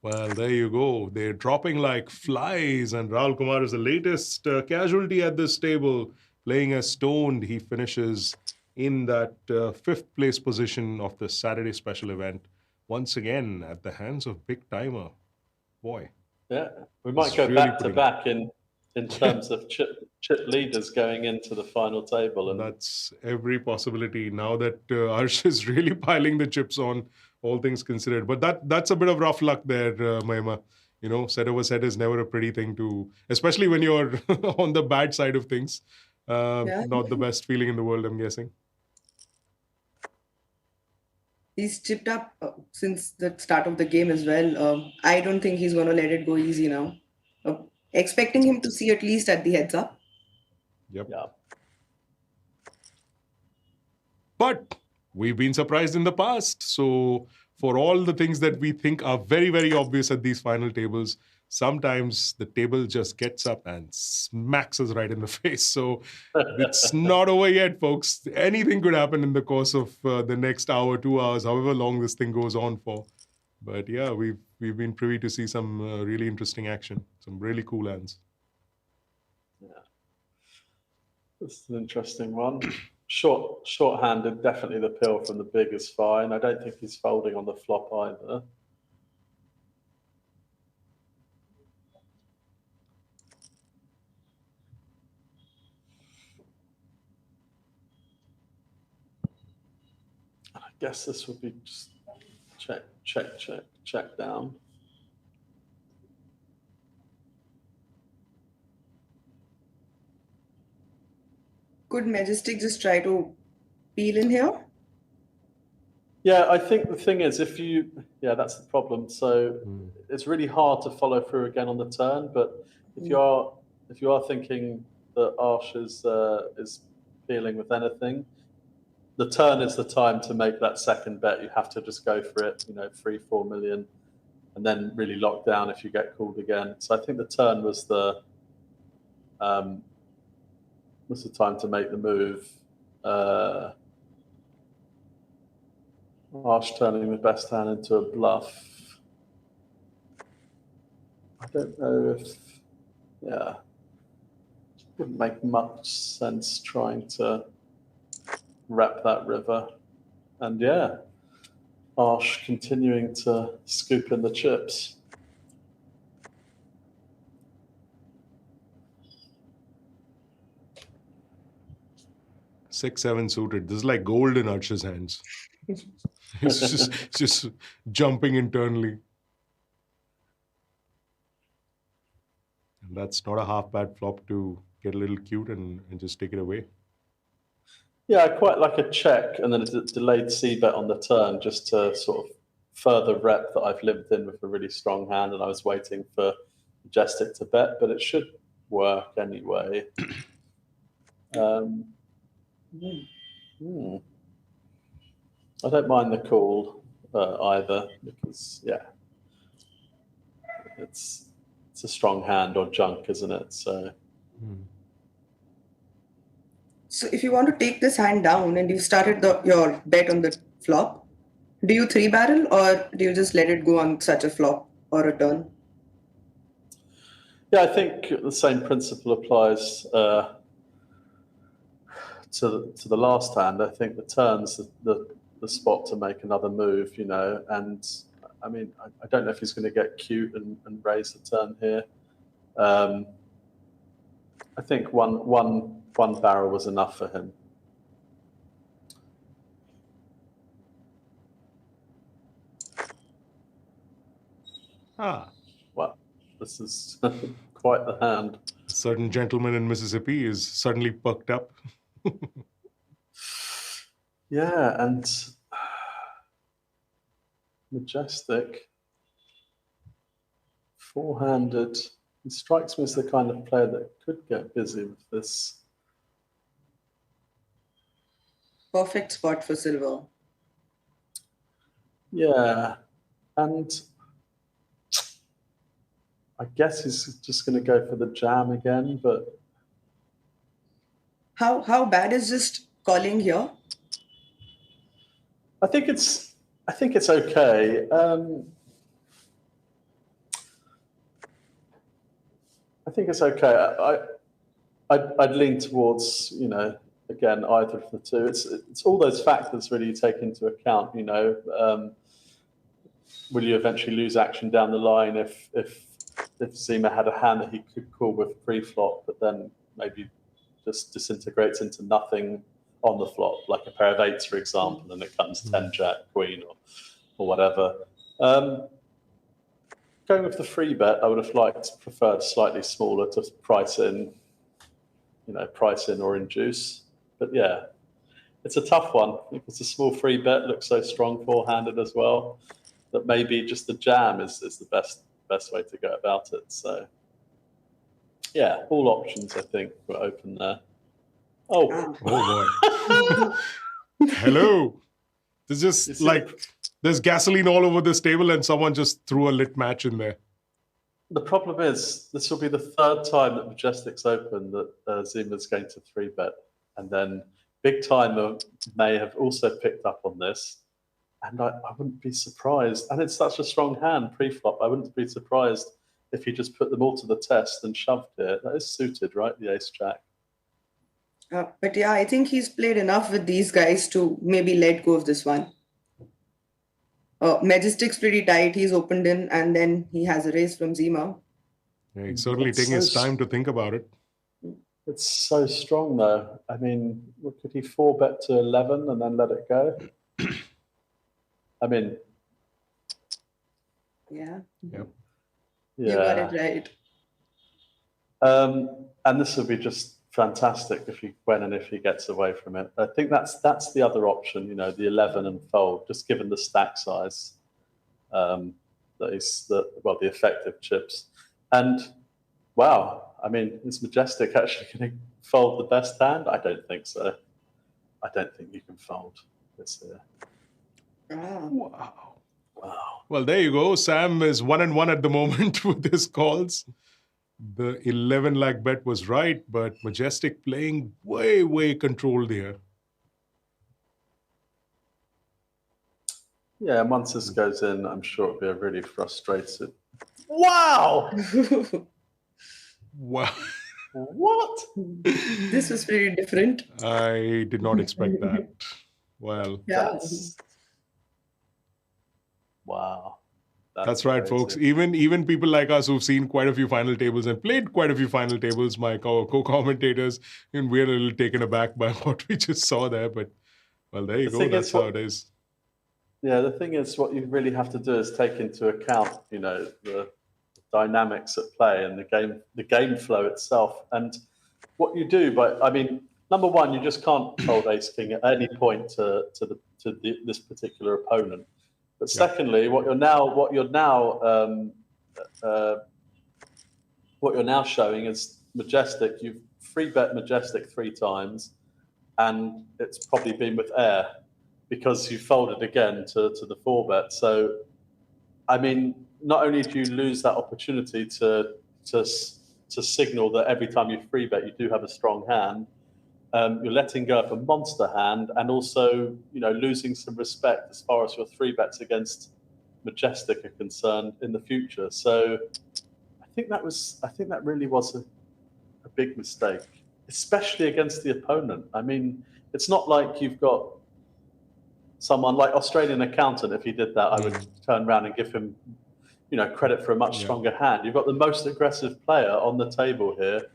Well, there you go. They're dropping like flies, and Raul Kumar is the latest casualty at this table, playing as stoned. He finishes in that fifth place position of the Saturday Special event, once again at the hands of BigGTymeR. Boy, Yeah, we might It's go really back to putting- back in terms of chip leaders going into the final table, and that's every possibility now that Arsh is really piling the chips on, all things considered. But that's a bit of rough luck there, Mahima. You know, set over set is never a pretty thing to, especially when you're on the bad side of things. Yeah. Not the best feeling in the world, I'm guessing. He's chipped up since the start of the game as well. I don't think he's going to let it go easy now. Expecting him to see at least at the heads up. Yep. yeah, But we've been surprised in the past. So, for all the things that we think are very, very obvious at these final tables, sometimes the table just gets up and smacks us right in the face. So, it's not over yet, folks. Anything could happen in the course of the next hour, 2 hours, however long this thing goes on for. But yeah, we've been privy to see some really interesting action, some really cool hands. this is an interesting one. Short-handed, definitely the pill from the big is fine. I don't think he's folding on the flop either. I guess this would be just check, check, check, check down. Could Majestic just try to peel in here? Yeah, I think the thing is, yeah, that's the problem. So it's really hard to follow through again on the turn. But if you are thinking that Arsh is peeling with anything, the turn is the time to make that second bet. You have to just go for it, 3-4 million, and then really lock down if you get called again. So I think the turn was the time to make the move. Arsh turning the best hand into a bluff. I don't know if, yeah, wouldn't make much sense trying to wrap that river. And yeah, Arsh continuing to scoop in the chips. Six, seven suited. This is like gold in Arsh's hands. It's just jumping internally. And that's not a half bad flop to get a little cute and just take it away. Yeah, I quite like a check and then a delayed c-bet on the turn just to sort of further rep that I've lived in with a really strong hand and I was waiting for Majestic to bet, but it should work anyway. I don't mind the call either because, yeah, it's a strong hand or junk, isn't it? So. So if you want to take this hand down and you started your bet on the flop, do you three barrel or do you just let it go on such a flop or a turn? Yeah, I think the same principle applies to the last hand. I think the turn's the spot to make another move, and I mean, I don't know if he's going to get cute and raise the turn here. I think one barrel was enough for him. Well, this is quite the hand. A certain gentleman in Mississippi is suddenly perked up. Yeah, and Majestic, four-handed. He strikes me as the kind of player that could get busy with this. Perfect spot for silver. Yeah, and I guess he's just going to go for the jam again, but How bad is just calling here? I think it's okay. I think it's okay. I'd lean towards, again, either of the two. It's all those factors really you take into account. Will you eventually lose action down the line if Zima had a hand that he could call with pre-flop, but then maybe just disintegrates into nothing on the flop, like a pair of eights, for example, and it comes 10 jack, queen, or whatever. Going with the free bet, I would have preferred slightly smaller to price in or induce. But yeah, it's a tough one because a small free bet looks so strong four-handed as well that maybe just the jam is the best way to go about it. So yeah, all options I think were open there. Oh boy. Hello. There's just there's gasoline all over this table and someone just threw a lit match in there. The problem is this will be the third time that Majestic's open that Zima's going to 3-bet. And then BigGTymeR may have also picked up on this. And I wouldn't be surprised. And it's such a strong hand pre-flop. I wouldn't be surprised if he just put them all to the test and shoved it. That is suited, right? The ace-jack. But yeah, I think he's played enough with these guys to maybe let go of this one. Majestic's pretty tight. He's opened in, and then he has a raise from Zima. Yeah, he's certainly taking his time to think about it. It's so strong, though. I mean, could he 4-bet to 11 and then let it go? I mean, yeah. Yep. You got it right. And this would be just fantastic if he gets away from it. I think that's the other option, the 11 and fold, just given the stack size, the effective chips. And wow, I mean, is Majestic actually going to fold the best hand? I don't think so. I don't think you can fold this here. Wow. Well, there you go. Sam is 1-1 at the moment with his calls. The 11 lakh bet was right, but Majestic playing way controlled here. Yeah, and once this goes in, I'm sure it'll be a really frustrated. Wow! Wow. What? This was pretty different. I did not expect that. Well, Yeah. Wow. That's right, folks. Even people like us who've seen quite a few final tables and played quite a few final tables, my co-commentators, and we're a little taken aback by what we just saw there. But, well, there you go. That's how it is. Yeah, the thing is, what you really have to do is take into account, the dynamics at play and the game flow itself. And what you do, number one, you just can't fold ace king at any point to this particular opponent. But secondly, what you're now showing is Majestic. You've 3-bet Majestic 3 times, and it's probably been with air because you folded again to the 4-bet. So, I mean, not only do you lose that opportunity to signal that every time you 3-bet you do have a strong hand, you're letting go of a monster hand, and also, losing some respect as far as your 3-bets against Majestic are concerned in the future. So, I think that really was a big mistake, especially against the opponent. I mean, it's not like you've got someone like Australian Accountant. If he did that, I would turn around and give him, credit for a much stronger hand. You've got the most aggressive player on the table here.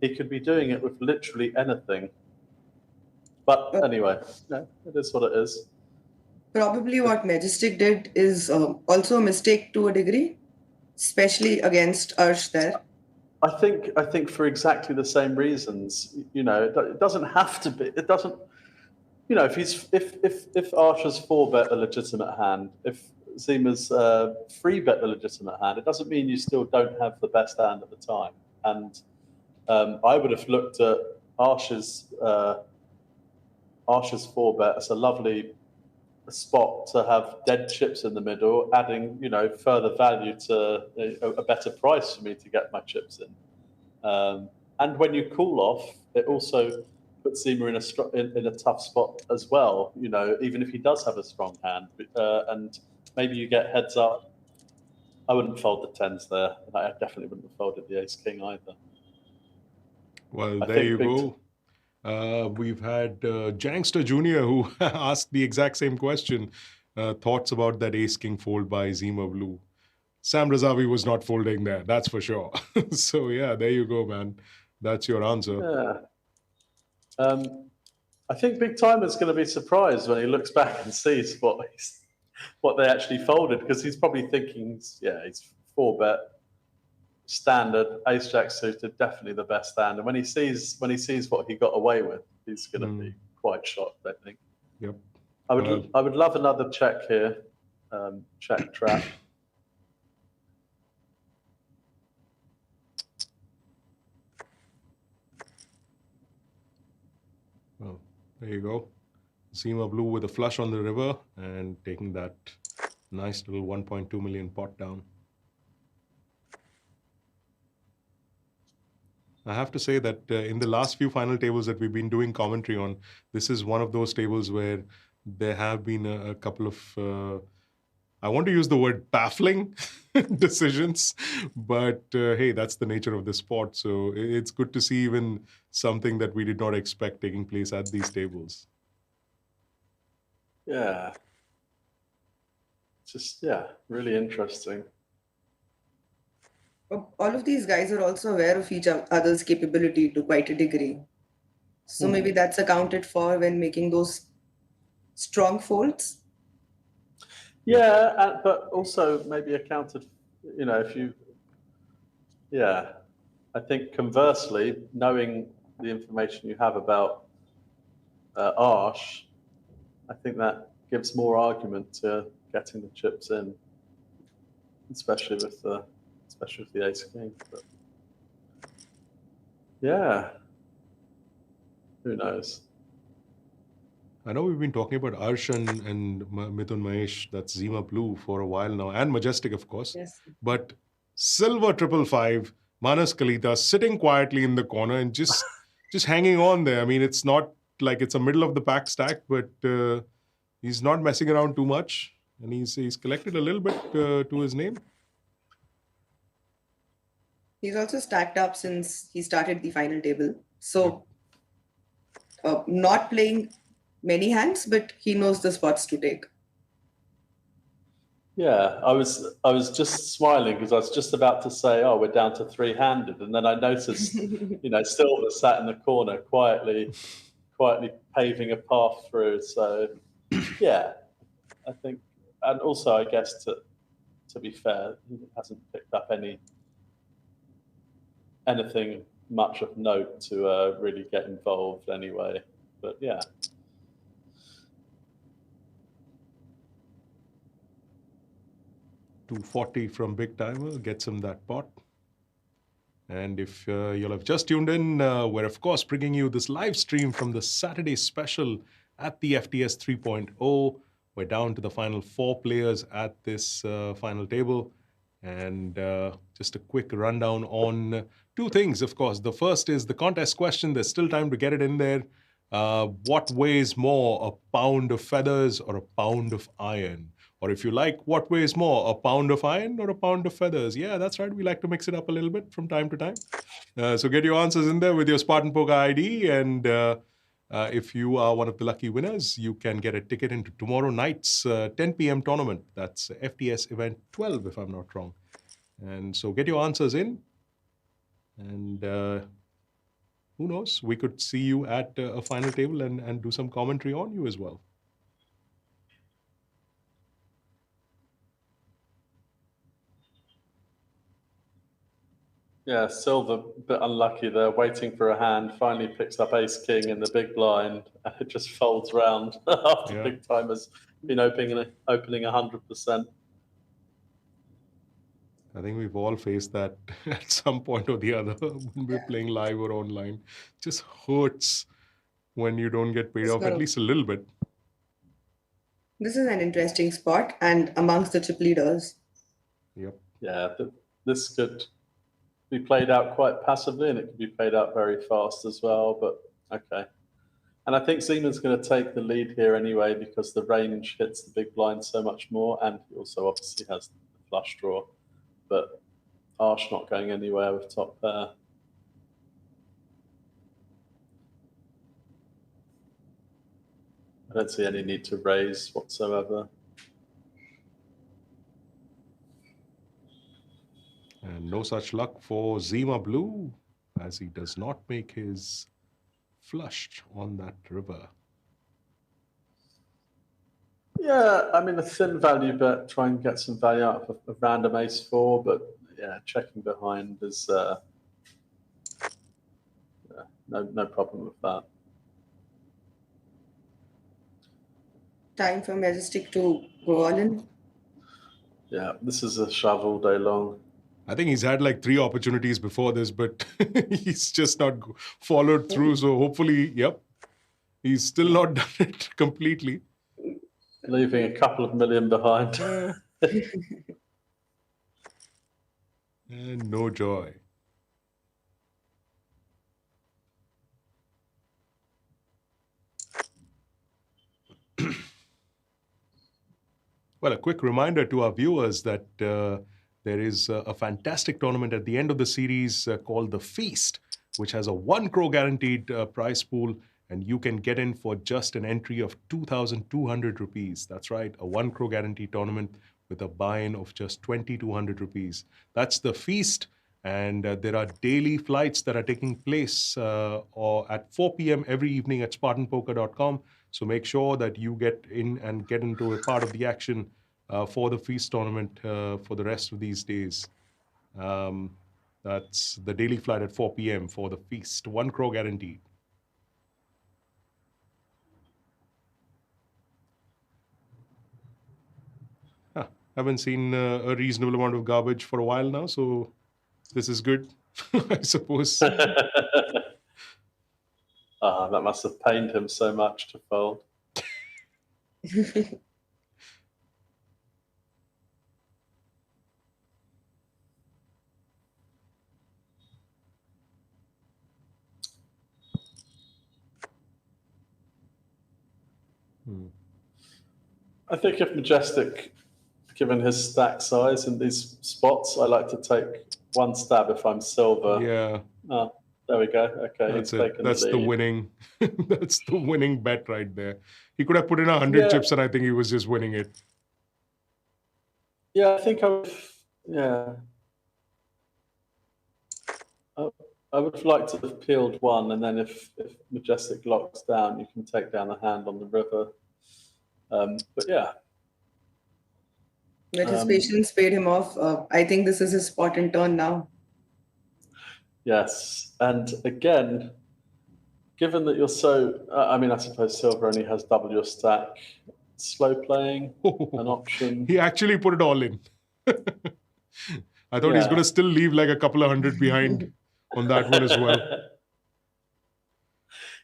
He could be doing it with literally anything. But anyway, it is what it is. Probably what Majestic did is also a mistake to a degree, especially against Arsh there. I think for exactly the same reasons. It doesn't have to be. It doesn't. If Arsh has 4-bet a legitimate hand, if Zima's free bet the legitimate hand, it doesn't mean you still don't have the best hand at the time. And I would have looked at Arsh's 4-bet as a lovely spot to have dead chips in the middle, adding further value to a better price for me to get my chips in. And when you call off, it also puts Zima in a tough spot as well. Even if he does have a strong hand, and maybe you get heads up. I wouldn't fold the tens there. I definitely wouldn't have folded the ace king either. Well, there you go. We've had Jangster Jr. who asked the exact same question. Thoughts about that ace-king fold by Zima Blue. Sam Razavi was not folding there, that's for sure. So yeah, there you go, man. That's your answer. Yeah. I think BigGTymeR's going to be surprised when he looks back and sees what they actually folded, because he's probably thinking, yeah, he's 4-bet. Standard, ace jack suited, definitely the best stand. And when he sees what he got away with, he's going to be quite shocked, I think. Yep. I would love another check here, check trap. Well, there you go. Zima Blue with a flush on the river and taking that nice little 1.2 million pot down. I have to say that in the last few final tables that we've been doing commentary on, this is one of those tables where there have been a couple of, I want to use the word baffling decisions, but hey, that's the nature of the sport. So it's good to see even something that we did not expect taking place at these tables. Yeah. Really interesting. All of these guys are also aware of each other's capability to quite a degree. So maybe that's accounted for when making those strong folds. Yeah, but also maybe accounted, if you, I think conversely, knowing the information you have about Arsh, I think that gives more argument to getting the chips in, especially with the ace king. But yeah, who knows? I know we've been talking about Arsh and Mithun Mahesh, that's Zima Blue, for a while now, and Majestic, of course. Yes. But Silver 555, Manas Kalita, sitting quietly in the corner and just hanging on there. I mean, it's not like it's a middle of the pack stack, but he's not messing around too much, and he's collected a little bit to his name. He's also stacked up since he started the final table. So not playing many hands, but he knows the spots to take. Yeah, I was just smiling because I was just about to say, oh, we're down to 3-handed. And then I noticed, Silver sat in the corner quietly paving a path through. So yeah, I think, and also I guess to be fair, he hasn't picked up anything much of note to really get involved anyway. But yeah. $240 from BigGTymeR gets him that pot. And if you'll have just tuned in, we're of course bringing you this live stream from the Saturday Special at the FTS 3.0. We're down to the final 4 players at this final table. And just a quick rundown on 2 things, of course. The first is the contest question. There's still time to get it in there. What weighs more, a pound of feathers or a pound of iron? Or if you like, what weighs more, a pound of iron or a pound of feathers? Yeah, that's right. We like to mix it up a little bit from time to time. So get your answers in there with your Spartan Poker ID. And if you are one of the lucky winners, you can get a ticket into tomorrow night's 10 p.m. tournament. That's FTS Event 12, if I'm not wrong. And so get your answers in. And who knows? We could see you at a final table and do some commentary on you as well. Yeah, Silver, a bit unlucky there, waiting for a hand, finally picks up ace king in the big blind, and it just folds round after BigGTymeR's been opening 100%. I think we've all faced that at some point or the other when we're playing live or online. Just hurts when you don't get paid off at So least a little bit. this is an interesting spot and amongst the chip leaders. Yep. Yeah, this could be played out quite passively, and it could be played out very fast as well. But okay. And I think Zeman's going to take the lead here anyway because the range hits the big blind so much more, and he also obviously has the flush draw. But Arsh not going anywhere with top pair. I don't see any need to raise whatsoever. And no such luck for Zema Blue, as he does not make his flush on that river. Yeah, I mean, a thin value bet, try and get some value out of a random ace-4, but yeah, checking behind is no problem with that. Time for Majestic to go all in. Yeah, this is a shove all day long. I think he's had like 3 opportunities before this, but he's just not followed through. So hopefully, yep, he's still not done it completely. Leaving a couple of million behind. And no joy. Well, a quick reminder to our viewers that there is a fantastic tournament at the end of the series called The Feast, which has a 1 crore guaranteed prize pool, and you can get in for just an entry of 2,200 rupees. That's right, a 1 crore guaranteed tournament with a buy-in of just 2,200 rupees. That's The Feast, and there are daily flights that are taking place or at 4 p.m. every evening at SpartanPoker.com. So make sure that you get in and get into a part of the action for the Feast tournament for the rest of these days. That's the daily flight at 4 p.m. for the Feast. 1 crore guaranteed. Haven't seen a reasonable amount of garbage for a while now, so this is good, I suppose. That must have pained him so much to fold. I think if Majestic, given his stack size in these spots, I like to take one stab if I'm silver. Yeah. Oh, there we go. Okay, That's he's it. taken That's the the lead. winning. That's the winning bet right there. He could have put in 100 chips, and I think he was just winning it. Yeah, I think I would. Yeah, I would like to have peeled one, and then if Majestic locks down, you can take down a hand on the river. But yeah. But his patience paid him off. I think this is his spot and turn now. Yes, and again, given that you're so, I mean, I suppose silver only has double your stack. Slow playing, an option. He actually put it all in. I thought he's going to still leave like a couple of hundred behind on that one as well.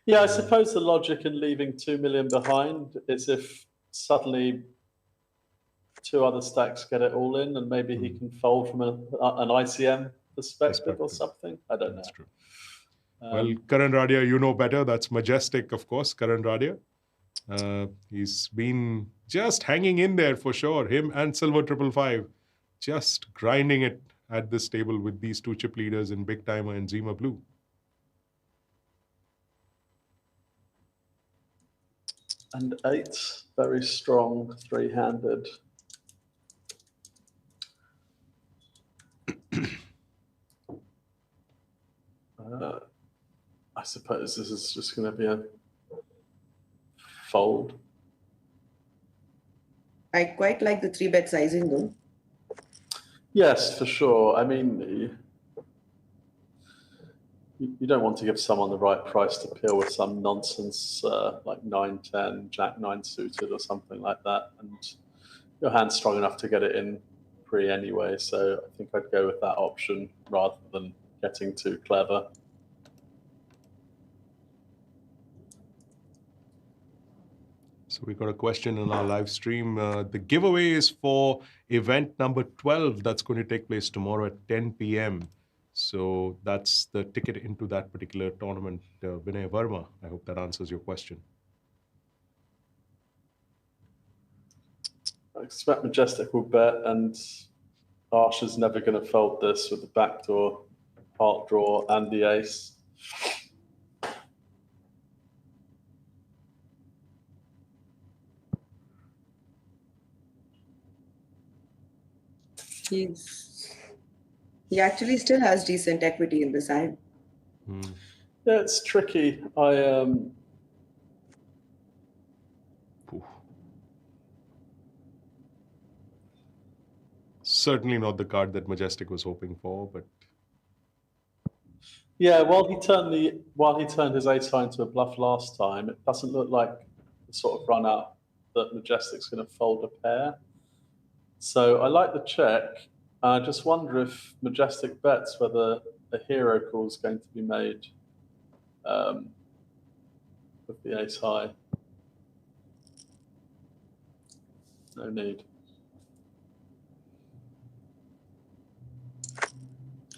Yeah, I suppose the logic in leaving 2 million behind is if suddenly 2 other stacks get it all in, and maybe he can fold from an ICM perspective or something. I don't know. That's true. Well, Karan Radia, you know better. That's Majestic, of course, Karan Radia. He's been just hanging in there for sure. Him and Silver 555 just grinding it at this table with these 2 chip leaders in BigGTymeR and Zema Blue. And 8, very strong, 3-handed. I suppose this is just going to be a fold. I quite like the 3-bet sizing though. Yes, for sure. I mean, you don't want to give someone the right price to peel with some nonsense like 9-10, Jack 9 suited or something like that. And your hand's strong enough to get it in pre anyway, so I think I'd go with that option rather than getting too clever. So we got a question in our live stream. The giveaway is for event number 12 that's going to take place tomorrow at 10 p.m. So that's the ticket into that particular tournament. Vinay Verma, I hope that answers your question. I expect Majestic will bet, and Arsh is never going to fold this with the backdoor heart draw and the ace. He actually still has decent equity in the side. Yeah, it's tricky. Certainly not the card that Majestic was hoping for, but yeah, while he turned his ace high into a bluff last time, it doesn't look like the sort of run up that Majestic's going to fold a pair. So I like the check. I just wonder if Majestic bets whether a hero call is going to be made with the ace high. No need.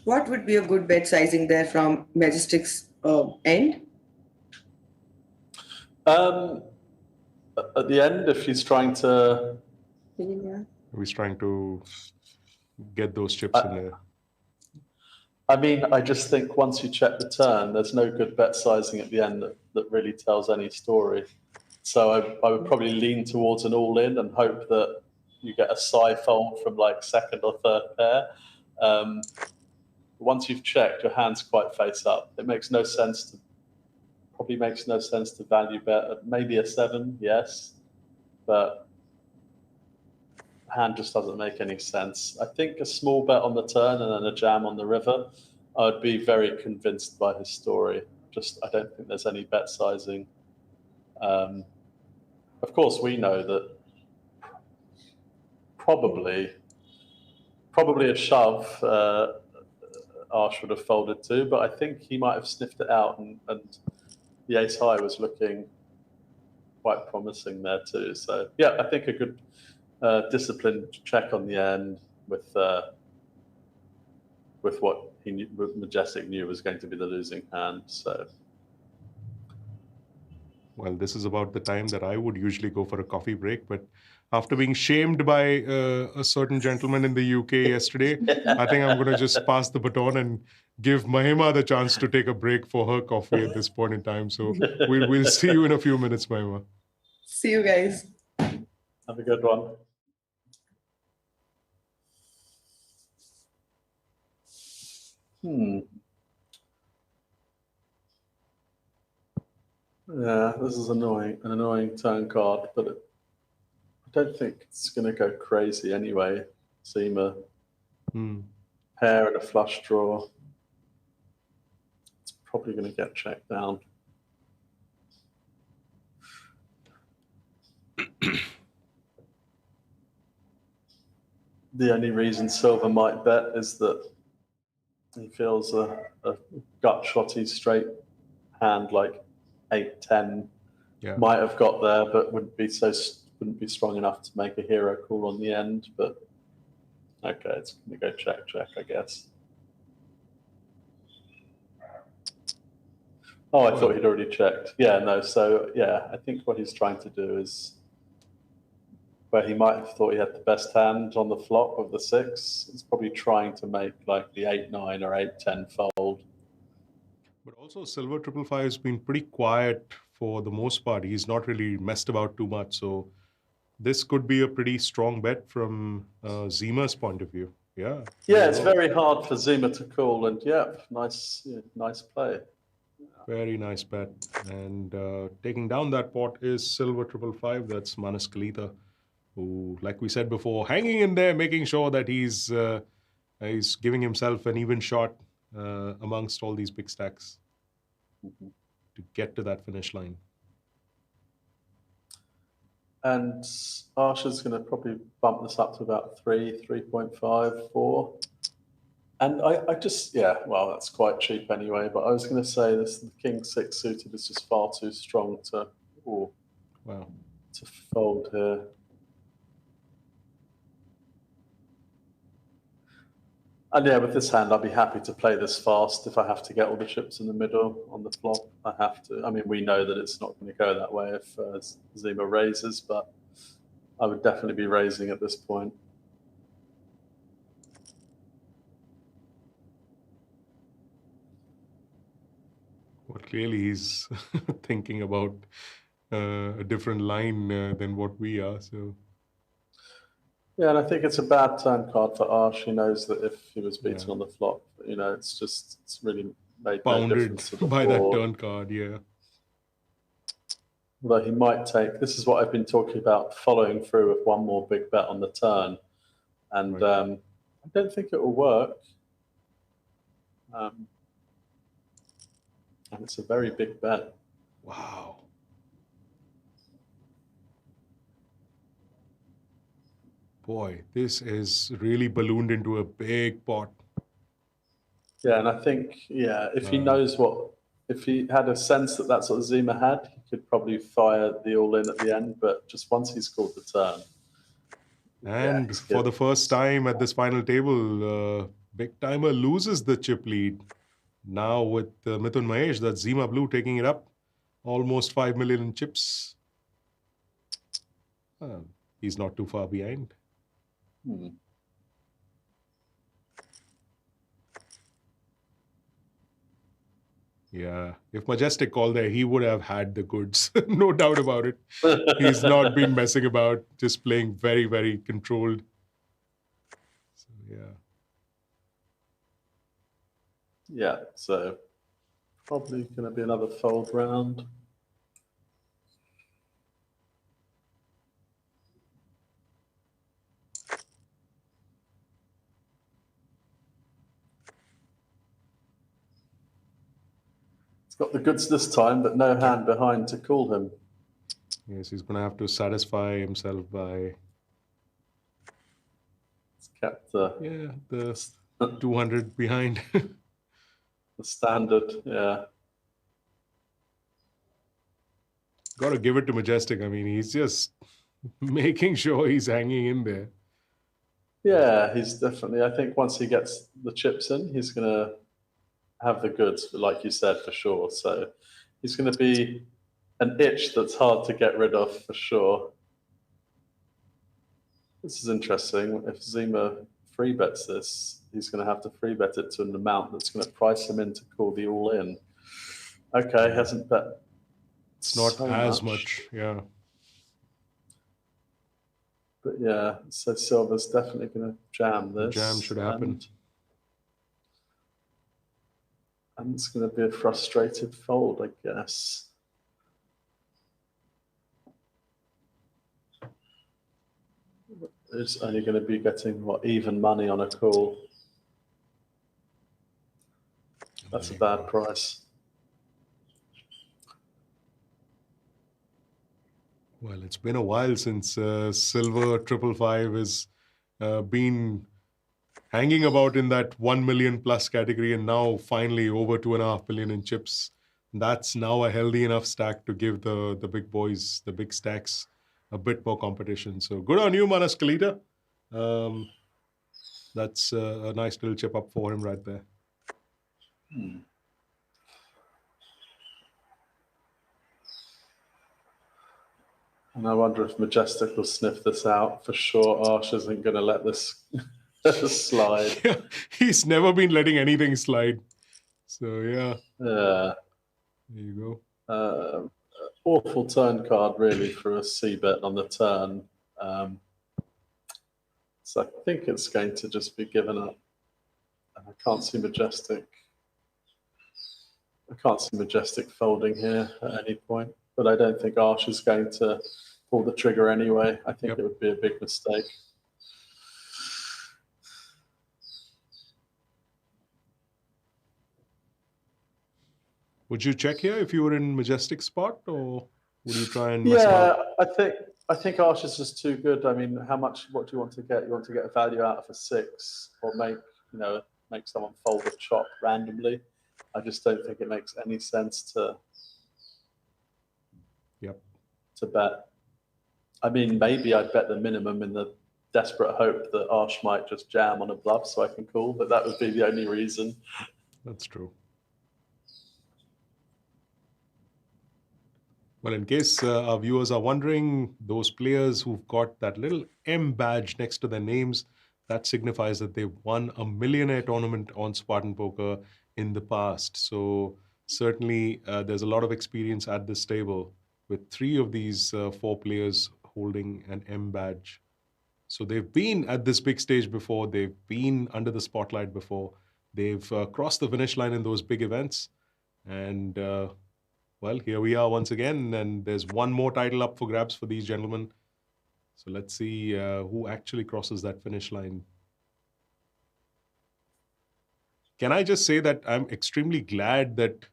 What would be a good bet sizing there from Majestic's end? At the end, if he's trying to... he's trying to get those chips in there. I mean, I just think once you check the turn, there's no good bet sizing at the end that really tells any story. So I would probably lean towards an all-in and hope that you get a side fold from like second or third pair. Once you've checked, your hand's quite face up. It makes no sense probably makes no sense to value bet. Maybe a 7, yes, but hand just doesn't make any sense. I think a small bet on the turn and then a jam on the river, I'd be very convinced by his story. I don't think there's any bet sizing. Of course, we know that probably a shove Arsh would have folded to, but I think he might have sniffed it out, and the ace high was looking quite promising there too. So yeah, I think a good disciplined check on the end with what Majestic knew was going to be the losing hand. So. Well, this is about the time that I would usually go for a coffee break, but after being shamed by a certain gentleman in the UK yesterday, I think I'm going to just pass the baton and give Mahima the chance to take a break for her coffee at this point in time. So we'll see you in a few minutes, Mahima. See you guys. Have a good one. Yeah, this is an annoying turn card, but I don't think it's going to go crazy anyway. Seamer, pair and a flush draw. It's probably going to get checked down. The only reason Silver might bet is that he feels a gut shotty straight hand like 8-10 might have got there, but wouldn't be strong enough to make a hero call on the end. But okay, it's going to go check, I guess. Oh, I thought he'd already checked. Yeah, no. So yeah, I think what he's trying to do is where he might have thought he had the best hand on the flop of the 6. He's probably trying to make like the 8-9 or 8-10 fold. But also Silver 555 has been pretty quiet for the most part. He's not really messed about too much. So this could be a pretty strong bet from Zima's point of view. Yeah. Yeah, it's very hard for Zima to call, and nice play. Very nice bet. And taking down that pot is Silver 555. That's Manas Kalita, who, like we said before, hanging in there, making sure that he's giving himself an even shot amongst all these big stacks to get to that finish line. And Arsh is going to probably bump this up to about 3.5, 4. And I just, yeah, well, that's quite cheap anyway. But I was going to say this: the King 6 suited is just far too strong to fold here. And yeah, with this hand, I'd be happy to play this fast if I have to get all the chips in the middle on the flop. I have to. I mean, we know that it's not going to go that way if Zima raises, but I would definitely be raising at this point. Well, clearly he's thinking about a different line than what we are. So yeah, and I think it's a bad turn card for Arsh. He knows that if he was beaten on the flop, you know, it's really made no pounded difference to the by board. that turn card, yeah. Although he might take, this is what I've been talking about, following through with one more big bet on the turn. And I don't think it will work. And it's a very big bet. Wow. Boy, this is really ballooned into a big pot. Yeah, and I think, yeah, if he knows what, if he had a sense that that's what Zima had, he could probably fire the all-in at the end, but just once he's called the turn. And for the first time at this final table, BigGTymeR loses the chip lead. Now with Mithun Mahesh, that's Zima Blue taking it up. Almost 5 million in chips. He's not too far behind. Yeah, if Majestic called there, he would have had the goods. No doubt about it. He's not been messing about, just playing very, very controlled. So, yeah. Yeah, so probably going to be another fold round. He's got the goods this time, but no hand behind to call him. Yes, he's going to have to satisfy himself by... He's kept the... Yeah, the 200 behind. The standard, yeah. Got to give it to Majestic. I mean, he's just making sure he's hanging in there. Yeah, he's definitely... I think once he gets the chips in, he's going to have the goods, like you said, for sure. So he's going to be an itch that's hard to get rid of, for sure. This is interesting. If Zima free bets this, he's going to have to free bet it to an amount that's going to price him in to call the all-in. Okay, hasn't bet. It's not so as much, yeah. But yeah, so Silver's definitely going to jam this. Jam should happen. And it's going to be a frustrated fold, I guess. It's only going to be getting, what, even money on a call. That's a bad price. Well, it's been a while since Silver 555 has been hanging about in that 1 million plus category, and now finally over 2.5 million in chips. That's now a healthy enough stack to give the big boys, the big stacks, a bit more competition. So good on you, Manas Kalita. That's a nice little chip up for him right there. And I wonder if Majestic will sniff this out. For sure, Arsh isn't going to let this slide. Yeah, he's never been letting anything slide. So, yeah. Yeah. There you go. Awful turn card, really, for a C-bet on the turn. So I think it's going to just be given up. And I can't see Majestic. I can't see Majestic folding here at any point. But I don't think Arsh is going to pull the trigger anyway. I think it would be a big mistake. Would you check here if you were in Majestic spot, or would you try and mess around? I think I think Arsh is just too good. I mean, what do you want to get? You want to get a value out of a 6 or make someone fold a chop randomly. I just don't think it makes any sense to bet. I mean, maybe I'd bet the minimum in the desperate hope that Arsh might just jam on a bluff so I can call, but that would be the only reason. That's true. Well, in case our viewers are wondering, those players who've got that little M badge next to their names, that signifies that they've won a millionaire tournament on Spartan Poker in the past. So certainly there's a lot of experience at this table with 3 of these 4 players holding an M badge. So they've been at this big stage before. They've been under the spotlight before. They've crossed the finish line in those big events. And well, here we are once again. And there's one more title up for grabs for these gentlemen. So let's see who actually crosses that finish line. Can I just say that I'm extremely glad that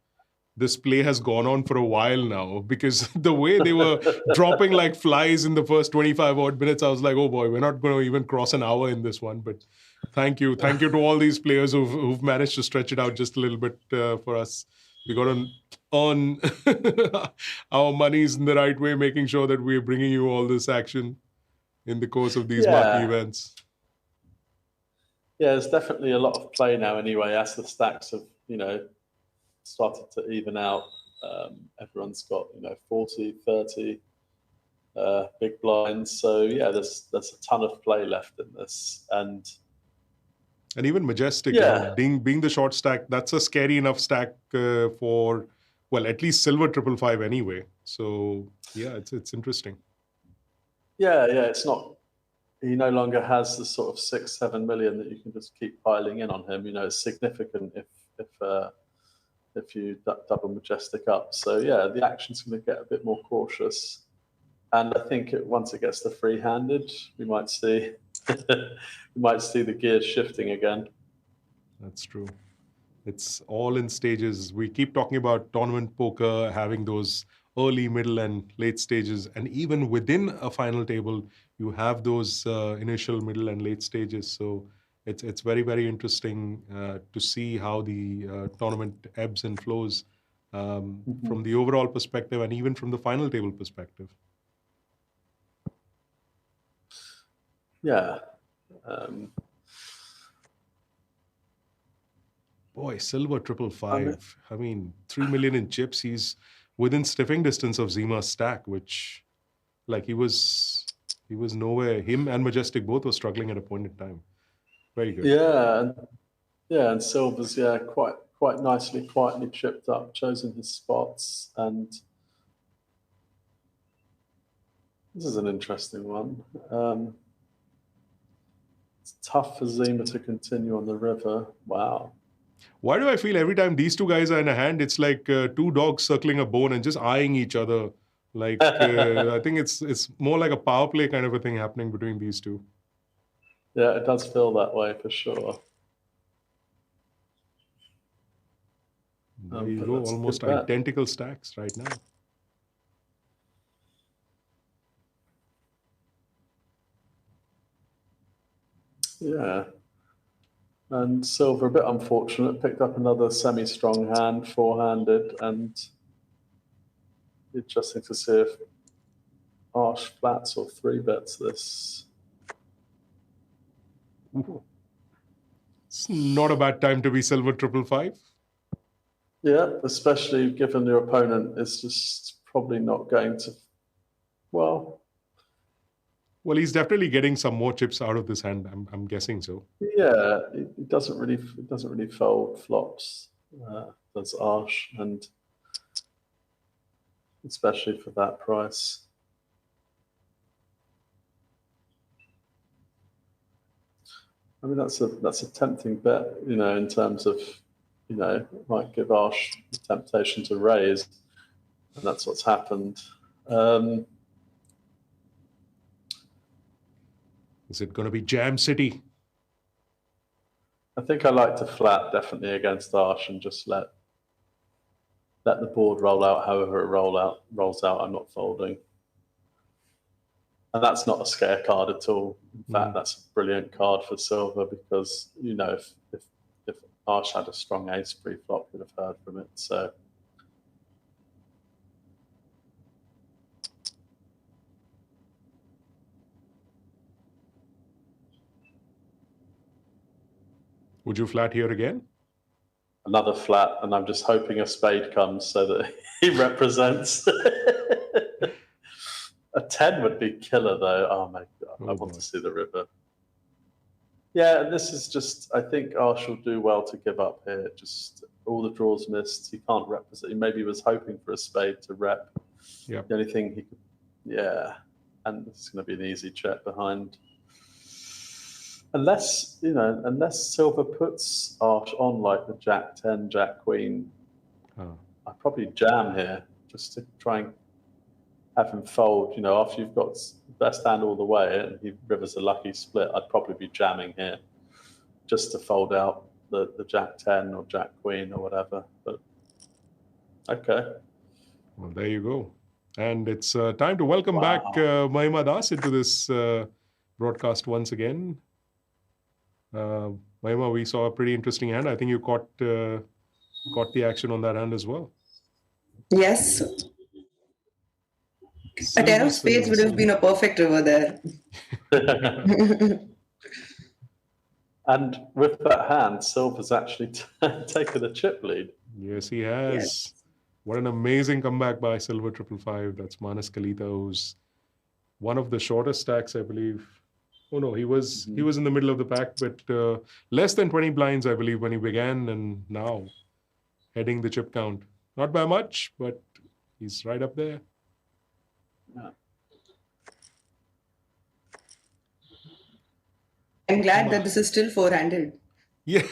this play has gone on for a while now, because the way they were dropping like flies in the first 25 odd minutes, I was like, oh boy, we're not going to even cross an hour in this one. But thank you to all these players who've managed to stretch it out just a little bit for us. We got on our monies in the right way, making sure that we're bringing you all this action in the course of these marquee events. Yeah, there's definitely a lot of play now anyway, as the stacks have, started to even out. Everyone's got, 40, 30 big blinds. So yeah, there's a ton of play left in this. And even Majestic, being the short stack, that's a scary enough stack for, well, at least silver 555 anyway. So yeah, it's interesting. Yeah, it's not, he no longer has the sort of 6-7 million that you can just keep piling in on him. It's significant if you double Majestic up. So yeah, the action's going to get a bit more cautious. And I think once it gets to free-handed, we might see the gears shifting again. That's true. It's all in stages. We keep talking about tournament poker, having those early, middle, and late stages. And even within a final table, you have those initial, middle, and late stages. So it's very, very interesting to see how the tournament ebbs and flows from the overall perspective and even from the final table perspective. Yeah. Boy, silver 555. I mean, 3 million in chips. He's within sniffing distance of Zima's stack, which, like, he was nowhere. Him and Majestic both were struggling at a point in time. Very good. Yeah, and Silver's quite nicely, quietly chipped up, chosen his spots, and this is an interesting one. It's tough for Zima to continue on the river. Wow. Why do I feel every time these two guys are in a hand, it's like 2 dogs circling a bone and just eyeing each other? Like, I think it's more like a power play kind of a thing happening between these two. Yeah, it does feel that way for sure. There you go, almost identical stacks right now. Yeah. And Silver, a bit unfortunate, picked up another semi-strong hand, 4-handed, and interesting to see if Arsh flats or 3-bets this. Ooh. It's not a bad time to be silver 555. Yeah, especially given your opponent is just probably not going to, well, he's definitely getting some more chips out of this hand. I'm guessing so. Yeah, it doesn't really fold flops. Does Arsh, and especially for that price. I mean, that's a tempting bet, in terms of, might give Arsh the temptation to raise, and that's what's happened. Is it going to be Jam City? I think I like to flat definitely against Arsh and just let the board roll out however it rolls out. I'm not folding. And that's not a scare card at all. In fact, that's a brilliant card for silver because, you know, if Arsh had a strong ace pre-flop, you'd have heard from it. So would you flat here again? another flat, and I'm just hoping a spade comes so that he represents. A 10 would be killer, though. Oh my god, I want to see the river. Yeah, and this is just, I think Arsh will do well to give up here. Just all the draws missed. He can't represent. Maybe he was hoping for a spade to rep. Yeah. The only thing he could, yeah. And this is going to be an easy check behind. Unless, you know, unless silver puts Arsh on like the Jack 10, Jack Queen, I'd probably jam here just to try and have him fold. You know, after you've got best hand all the way and he rivers a lucky split, I'd probably be jamming here just to fold out the Jack 10 or Jack Queen or whatever. But okay. Well, there you go. And it's time to welcome back Mahima Das into this broadcast once again. Mahima, we saw a pretty interesting hand. I think you caught the action on that hand as well. Yes. A 10 of spades would have been a perfect river there. And with that hand, silver's actually taken a chip lead. Yes, he has. Yes. What an amazing comeback by Silver 555. That's Manas Kalita, who's one of the shortest stacks, I believe. Oh no, he was in the middle of the pack, but less than 20 blinds, I believe, when he began, and now heading the chip count. Not by much, but he's right up there. Yeah. I'm glad that this is still four-handed. Yeah,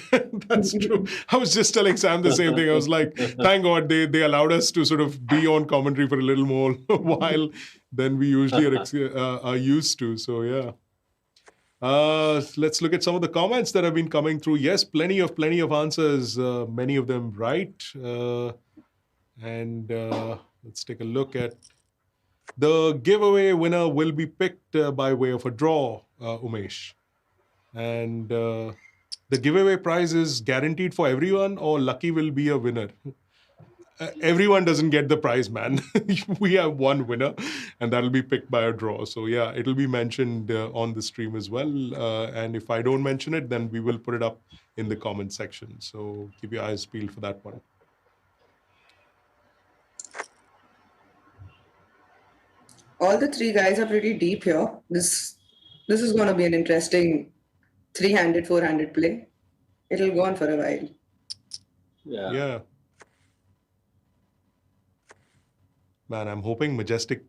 that's true. I was just telling Sam the same thing. I was like, thank God they allowed us to sort of be on commentary for a little more while than we usually are used to. So, yeah. Let's look at some of the comments that have been coming through. Yes, plenty of answers, many of them right. And let's take a look at the giveaway winner will be picked by way of a draw, Umesh. And the giveaway prize is guaranteed for everyone, or lucky will be a winner? Everyone doesn't get the prize, man. We have one winner, and that'll be picked by a draw. So, yeah, it'll be mentioned on the stream as well. And if I don't mention it, then we will put it up in the comment section. So keep your eyes peeled for that one. All the three guys are pretty deep here. This is going to be an interesting three-handed, four-handed play. It'll go on for a while. Yeah. Man, I'm hoping Majestic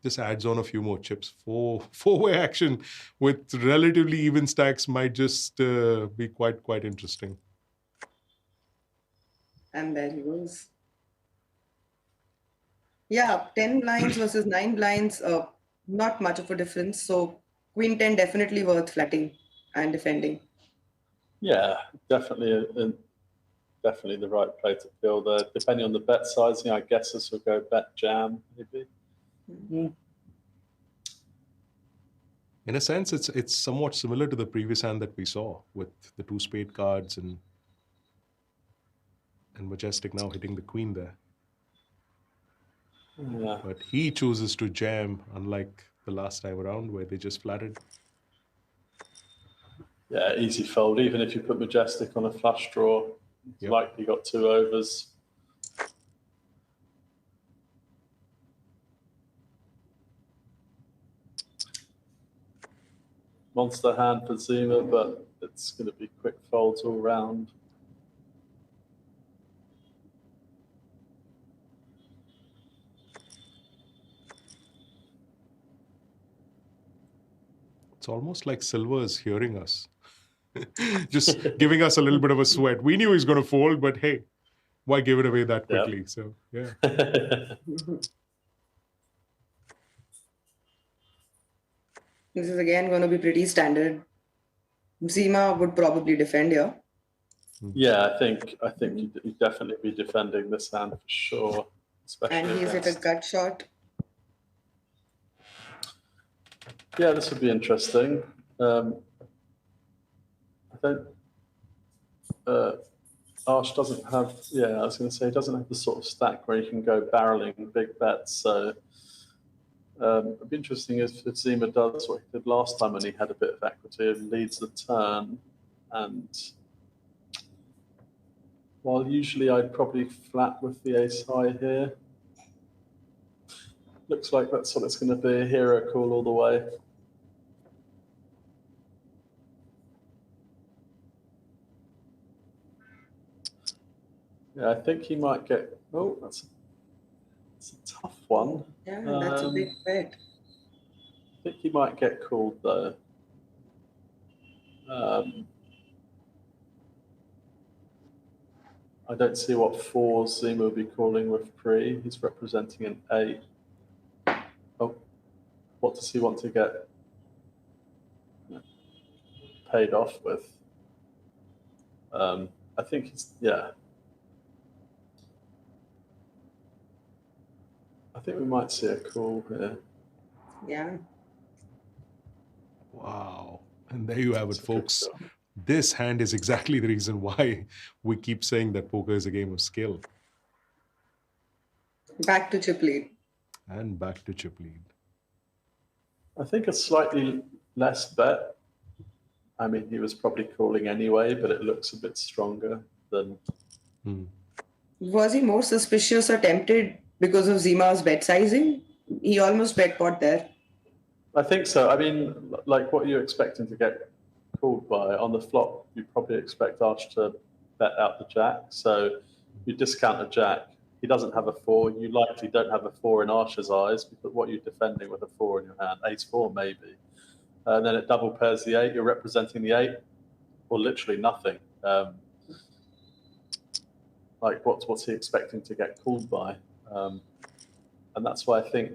just adds on a few more chips. Four-way action with relatively even stacks might just be quite interesting. And there he goes. Yeah, 10 blinds versus 9 blinds, not much of a difference. So Queen 10 definitely worth flatting and defending. Yeah, definitely the right play to fill there. Depending on the bet sizing, I guess this will go bet jam, maybe. Mm-hmm. In a sense, it's somewhat similar to the previous hand that we saw with the two spade cards and Majestic now hitting the queen there. Yeah. But he chooses to jam, unlike the last time around where they just flatted. Yeah, easy fold. Even if you put Majestic on a flush draw, it's likely got 2 overs. Monster hand for Zuma, but it's going to be quick folds all round. It's almost like Silver is hearing us. Just giving us a little bit of a sweat. We knew he was going to fold, but hey, why give it away that quickly? Yep. So, yeah. This is again going to be pretty standard. Zima would probably defend here. Yeah, I think he'd definitely be defending this hand for sure. And he's hit a gut shot. Yeah, this would be interesting. I don't. Arsh doesn't have. Yeah, I was going to say he doesn't have the sort of stack where you can go barreling big bets. So it'd be interesting if Zima does what he did last time when he had a bit of equity and leads the turn. And while usually I'd probably flat with the ace high here, looks like that's what it's going to be, a hero call all the way. Yeah, I think he might get, oh, that's a tough one. Yeah, that's a big bet. I think he might get called though. I don't see what fours Zima will be calling with pre. He's representing an 8. Oh, what does he want to get paid off with? I think it's, yeah. I think we might see a call here. Yeah. Wow. And there you have it, folks. This hand is exactly the reason why we keep saying that poker is a game of skill. Back to chip lead. And back to chip lead. I think a slightly less bet. I mean, he was probably calling anyway, but it looks a bit stronger than... Was he more suspicious or tempted because of Zima's bet sizing? He almost bet pot there. I think so. I mean, like what you're expecting to get called by on the flop, you probably expect Arsh to bet out the jack. So you discount a jack. He doesn't have a 4. You likely don't have a 4 in Arsh's eyes, because what you're defending with a 4 in your hand, ace-4 maybe. And then it double pairs the 8. You're representing the 8, or literally nothing. Like what's he expecting to get called by? And that's why I think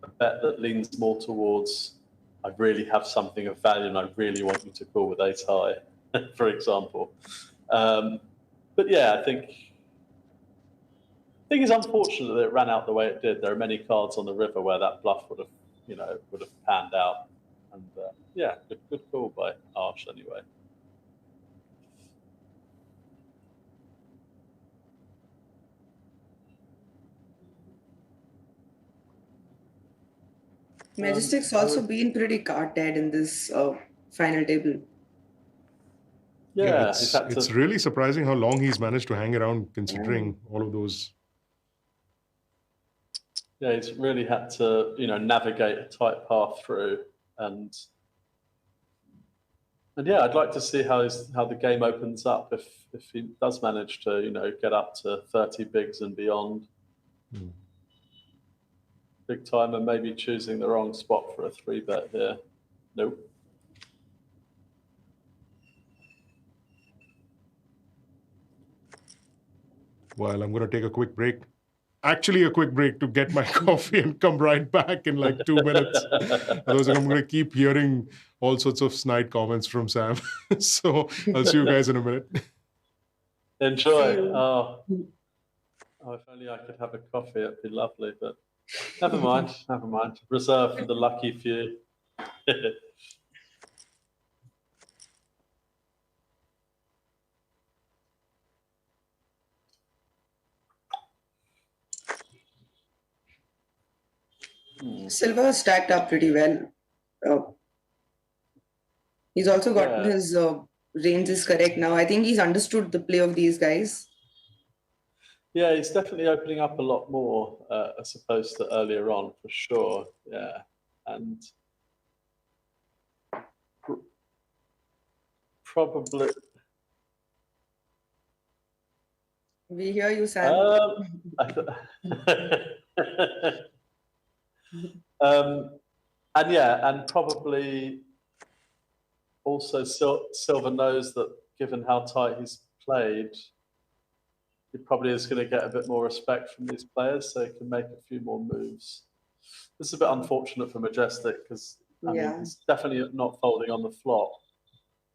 a bet that leans more towards, I really have something of value and I really want you to call with ace high, for example. But yeah, I think it's unfortunate that it ran out the way it did. There are many cards on the river where that bluff would have panned out. And yeah, good call by Arsh anyway. Majestic's also been pretty card dead in this final table. Yeah, it's really surprising how long he's managed to hang around, considering all of those. Yeah, he's really had to, navigate a tight path through, and yeah, I'd like to see how the game opens up if he does manage to, get up to 30 bigs and beyond. Big timer maybe choosing the wrong spot for a 3-bet here. Nope. Well, I'm going to take a quick break. Actually, a quick break to get my coffee and come right back in like 2 minutes. Otherwise, I'm going to keep hearing all sorts of snide comments from Sam. So I'll see you guys in a minute. Enjoy. Oh, if only I could have a coffee, it'd be lovely, but never mind, never mind. Reserved for the lucky few. Silver stacked up pretty well. He's also got his ranges correct now. I think he's understood the play of these guys. Yeah, he's definitely opening up a lot more as opposed to earlier on, for sure. Yeah, and probably. We hear you, Sam. And probably also Silver knows that given how tight he's played, he probably is going to get a bit more respect from these players, so he can make a few more moves. This is a bit unfortunate for Majestic because I mean, he's definitely not folding on the flop.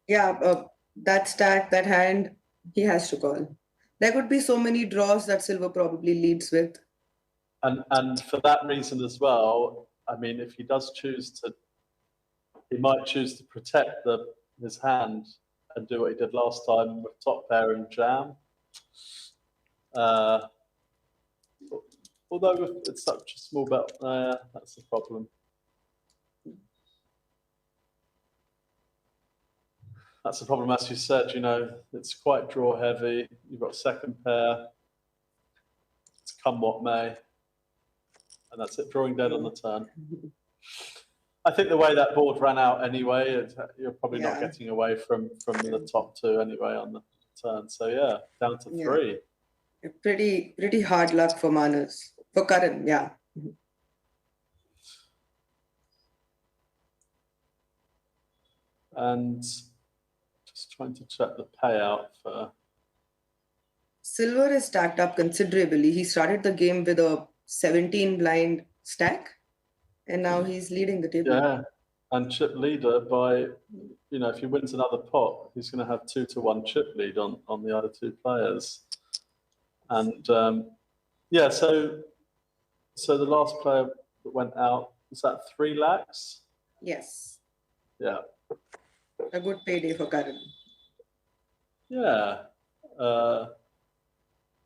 Yeah, that stack, that hand, he has to call. There could be so many draws that Silver probably leads with. And for that reason as well, I mean, if he does choose to, he might choose to protect his hand and do what he did last time with top pair and jam. Although it's such a small bet, that's the problem. That's the problem, as you said, you know, it's quite draw heavy. You've got second pair. It's come what may. And that's it, drawing dead on the turn. I think the way that board ran out anyway, you're probably not getting away from the top two anyway on the turn. So yeah, down to three. Pretty hard luck for Manas. For Karan, yeah. And just trying to check the payout for... Silver is stacked up considerably. He started the game with a 17 blind stack, and now he's leading the table. Yeah, and chip leader by, you know, if he wins another pot, he's going to have 2-1 chip lead on the other two players. And yeah, so the last player that went out, was that 3 lakhs? Yes. Yeah. A good payday for Karan. Yeah. I'll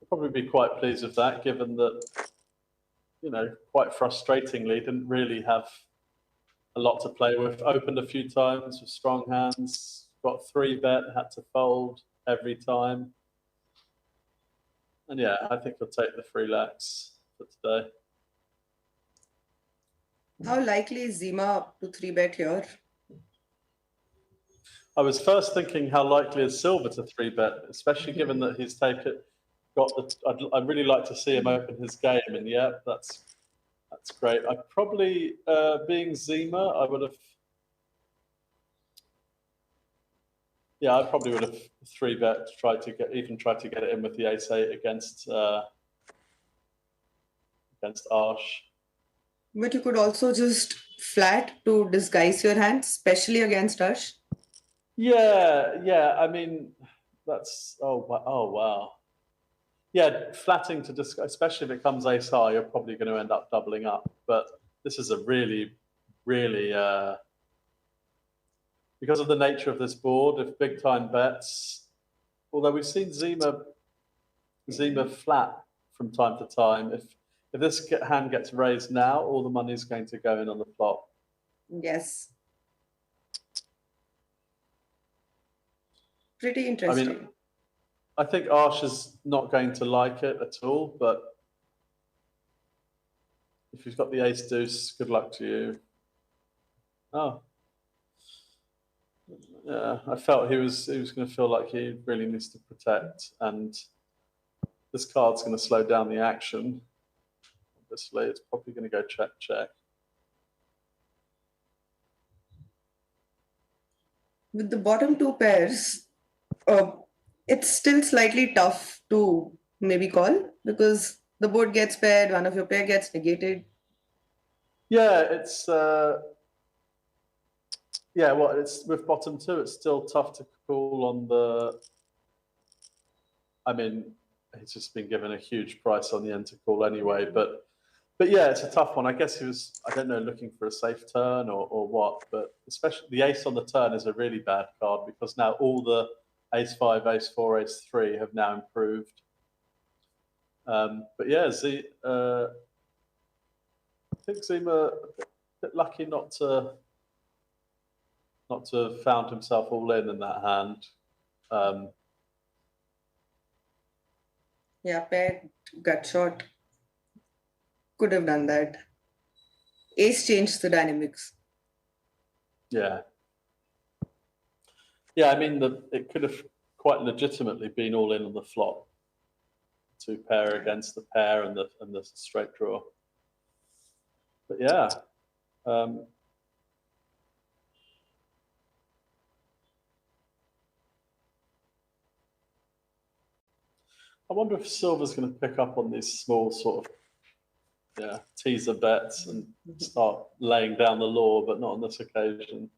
probably be quite pleased with that, given that, you know, quite frustratingly, didn't really have a lot to play with. Opened a few times with strong hands, got 3-bet, had to fold every time. And yeah, I think I'll take the 3 lakhs for today. How likely is Zima to 3-bet here? I was first thinking how likely is Silver to 3-bet, especially given that he's I'd really like to see him open his game, and yeah, that's great. I probably, being Zima, I would have, yeah, I probably would have 3-bet, tried to get it in with the ace-8 against Arsh. But you could also just flat to disguise your hand, especially against Arsh. Yeah. I mean, that's oh wow. Yeah, flatting to disguise, especially if it comes ace high, you're probably going to end up doubling up. But this is a really, because of the nature of this board, if big time bets, although we've seen Zima flat from time to time, if this hand gets raised now, all the money is going to go in on the flop. Yes. Pretty interesting. I mean, I think Arsh is not going to like it at all, but if you've got the ace deuce, good luck to you. Oh. Yeah, I felt he was going to feel like he really needs to protect, and this card's going to slow down the action. Obviously, it's probably going to go check. With the bottom two pairs, it's still slightly tough to maybe call because the board gets paired, one of your pair gets negated. Yeah, it's it's with bottom two. It's still tough to call on the. I mean, he's just been given a huge price on the end to call anyway, but yeah, it's a tough one. I guess he was, I don't know, looking for a safe turn or what, but especially the ace on the turn is a really bad card because now all the ace-5, ace-4, ace-3 have now improved. But yeah, I think Zima a bit lucky not to have found himself all in that hand. Yeah, pair gut shot. Could have done that. Ace changed the dynamics. Yeah. Yeah, I mean, it could have quite legitimately been all in on the flop. 2 pair against the pair and the straight draw. But yeah. I wonder if Silver's going to pick up on these small sort of teaser bets and start laying down the law, but not on this occasion.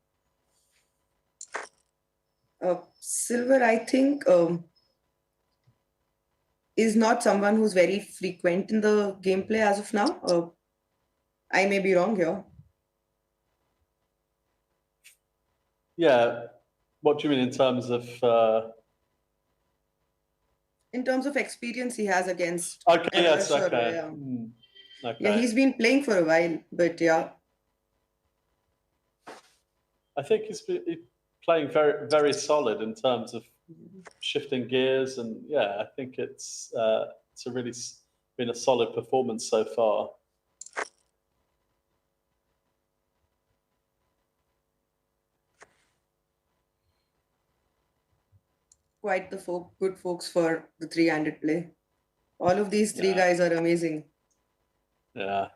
Silver, I think, is not someone who's very frequent in the gameplay as of now. I may be wrong here. Yeah. What do you mean in terms of? In terms of experience he has against Okay. Yes. Arsh, Okay. yeah. Okay. Yeah, he's been playing for a while, but yeah. I think he's playing very, very solid in terms of shifting gears, and yeah, I think it's really been a solid performance so far. Quite the good folks for the three-handed play. All of these three Yeah. guys are amazing. Yeah.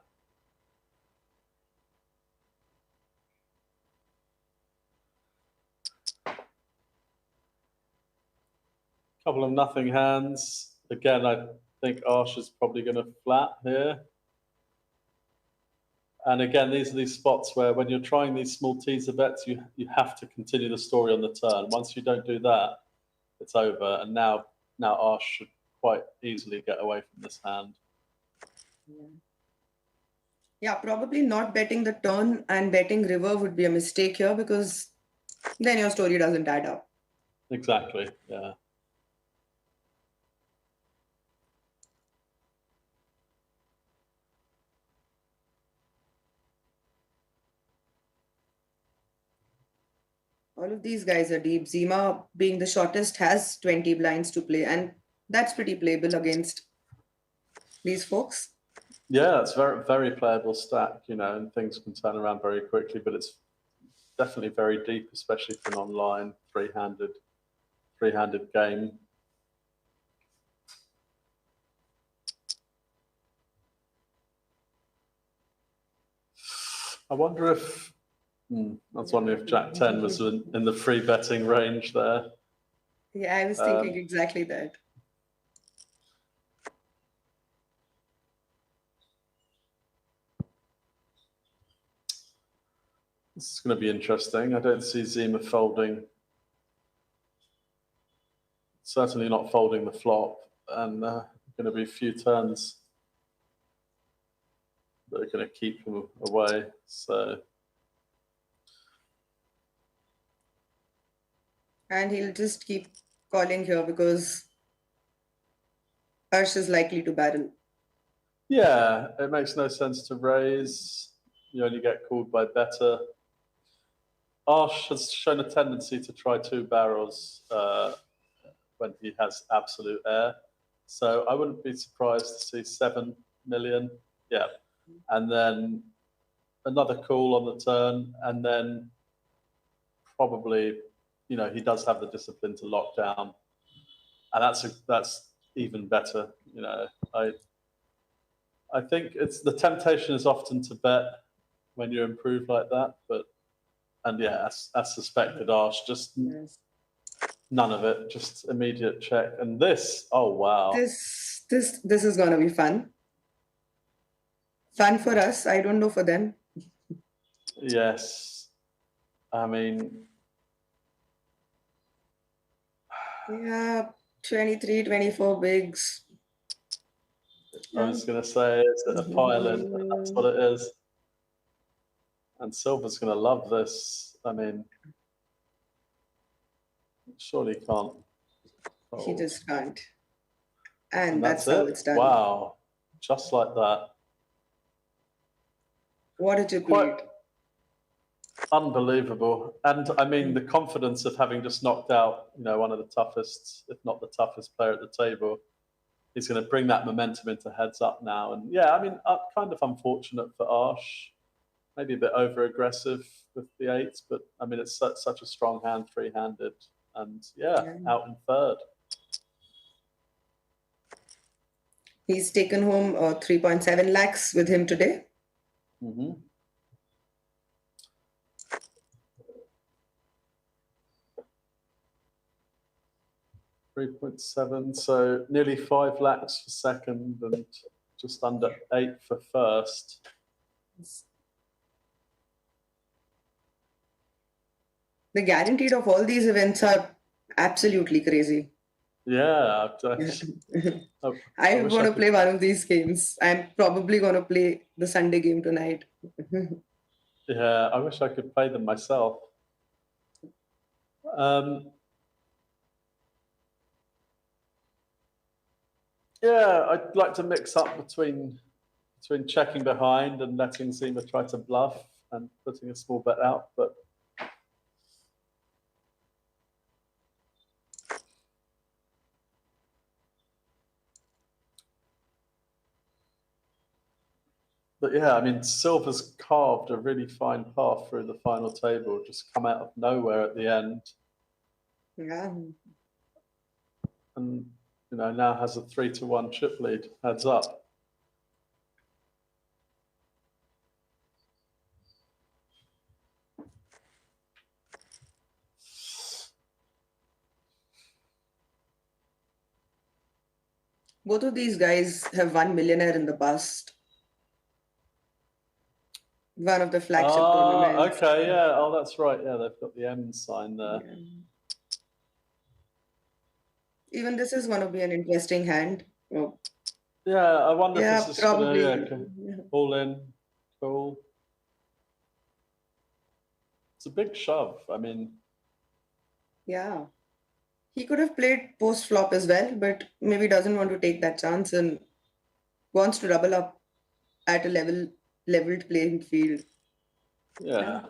Couple of nothing hands. Again, I think Arsh is probably going to flat here. And again, these are these spots where when you're trying these small teaser bets, you have to continue the story on the turn. Once you don't do that, it's over. And now Arsh should quite easily get away from this hand. Yeah, probably not betting the turn and betting river would be a mistake here, because then your story doesn't add up. Exactly, yeah. All of these guys are deep. Zima, being the shortest, has 20 blinds to play, and that's pretty playable against these folks. Yeah, it's very, very playable stack, you know, and things can turn around very quickly, but it's definitely very deep, especially for an online three-handed game. I wonder if I was wondering if Jack 10 was in the free betting range there. Yeah, I was thinking exactly that. This is going to be interesting. I don't see Zima folding. Certainly not folding the flop, and going to be a few turns that are going to keep him away. So, and he'll just keep calling here because Arsh is likely to barrel. yeah, it makes no sense to raise. You only get called by better. Arsh has shown a tendency to try two barrels when he has absolute air. So I wouldn't be surprised to see 7 million. Yeah. And then another call on the turn. And then probably, you know, he does have the discipline to lock down. And that's even better. You know, I think it's the temptation is often to bet when you improve like that. And yeah, as suspected, Arsh, just none of it, just immediate check. And this, oh wow. This is gonna be fun. Fun for us. I don't know for them. Yes. I mean, yeah, 23, 24 bigs. I was going to say it's a pile-in, but that's what it is. And Silver's going to love this. I mean, surely can't. He just can't. And that's it. how it's done. Wow. Just like that. What did you play? Unbelievable. And I mean, the confidence of having just knocked out, you know, one of the toughest, if not the toughest player at the table. He's going to bring that momentum into heads up now. And yeah, I mean, kind of unfortunate for Arsh. Maybe a bit over-aggressive with the eights, but I mean, it's such a strong hand, three-handed. And yeah, out in third. He's taken home 3.7 lakhs with him today. 3.7, so nearly 5 lakhs for second and just under 8 for first. The guaranteed of all these events are absolutely crazy. Yeah. I want to play one of these games. I'm probably going to play the Sunday game tonight. Yeah, I wish I could play them myself. Yeah, I'd like to mix up between checking behind and letting Zima try to bluff and putting a small bet out, but yeah, I mean, Silver's carved a really fine path through the final table, just come out of nowhere at the end. Yeah. And, you know, now has a 3-1 chip lead, heads up. Both of these guys have won millionaire in the past. One of the flagship tournaments. Okay, yeah. Oh, that's right. Yeah, they've got the M sign there. Yeah. Even this is going to be an interesting hand. Oh. Yeah, I wonder Yeah, if this is probably. gonna all in. Cool. It's a big shove. I mean, yeah. He could have played post flop as well, but maybe doesn't want to take that chance and wants to double up at a leveled playing field. yeah.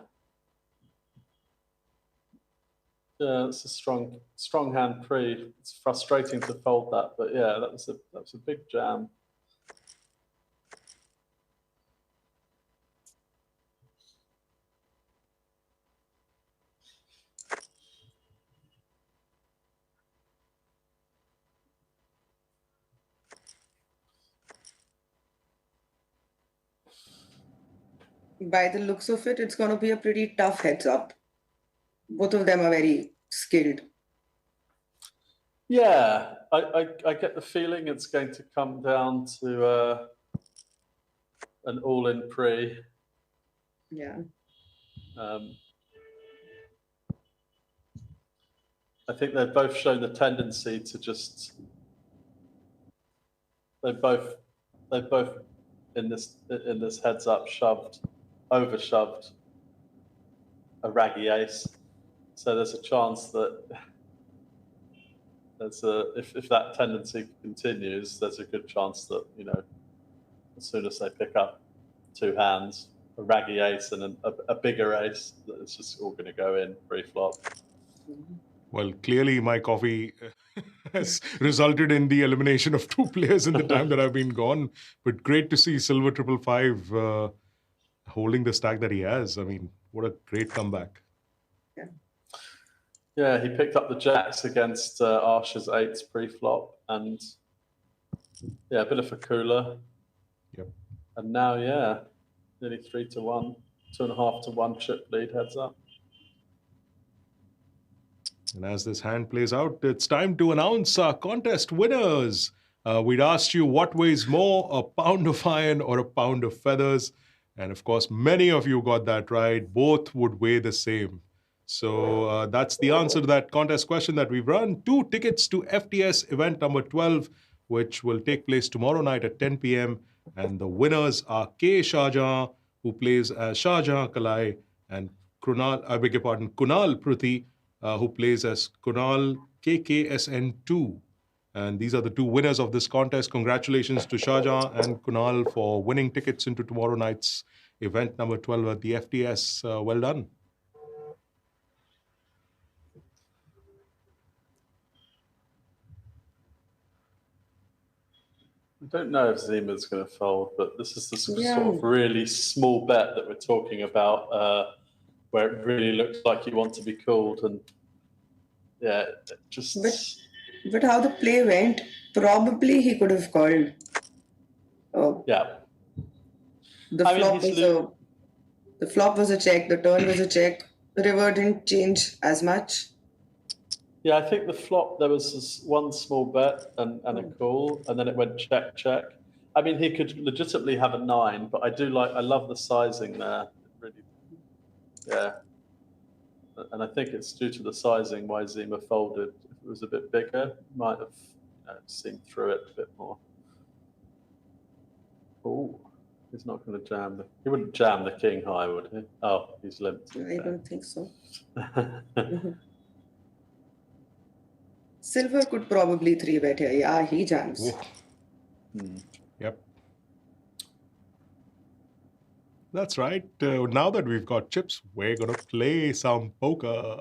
Yeah, it's a strong hand pre. It's frustrating to fold that, but yeah, that was a big jam. By the looks of it, it's going to be a pretty tough heads up. Both of them are very skilled. Yeah, I get the feeling it's going to come down to an all-in pre. Yeah. I think they've both shown the tendency to just. They've both in this heads up over shoved a raggy ace. So there's a chance that if that tendency continues, there's a good chance that, you know, as soon as they pick up two hands, a raggy ace and a bigger ace, that it's just all going to go in pre-flop. Well, clearly my coffee has resulted in the elimination of two players in the time that I've been gone. But great to see Silver 555 holding the stack that he has. I mean, what a great comeback. Yeah, he picked up the jacks against Arsh's eights pre-flop, and yeah, a bit of a cooler. Yep. And now, yeah, nearly 3-1, 2.5-1 chip lead heads up. And as this hand plays out, it's time to announce our contest winners. We'd asked you what weighs more, a pound of iron or a pound of feathers. And of course, many of you got that right. Both would weigh the same. So that's the answer to that contest question that we've run. 2 tickets to FTS event number 12, which will take place tomorrow night at 10 p.m. And the winners are K. Shahjahan, who plays as Shahjahan Kalai, and Kunal Pruthi, who plays as Kunal KKSN2. And these are the two winners of this contest. Congratulations to Shahjahan and Kunal for winning tickets into tomorrow night's event number 12 at the FTS. Well done. I don't know if Zima's going to fold, but this is the sort of really small bet that we're talking about, where it really looks like you want to be called, and yeah, just. But how the play went, probably he could have called. Yeah. The flop was a check. The turn was a check. The river didn't change as much. Yeah, I think the flop, there was this one small bet and a call, and then it went check, check. I mean, he could legitimately have a 9, but I love the sizing there. Really, yeah. And I think it's due to the sizing why Zima folded. If it was a bit bigger, might have seen through it a bit more. Oh, he's not going to jam. He wouldn't jam the king high, would he? Oh, he's limped. I don't think so. Silver could probably 3-bet here. Yeah, he jams. Yep. That's right. Now that we've got chips, we're going to play some poker.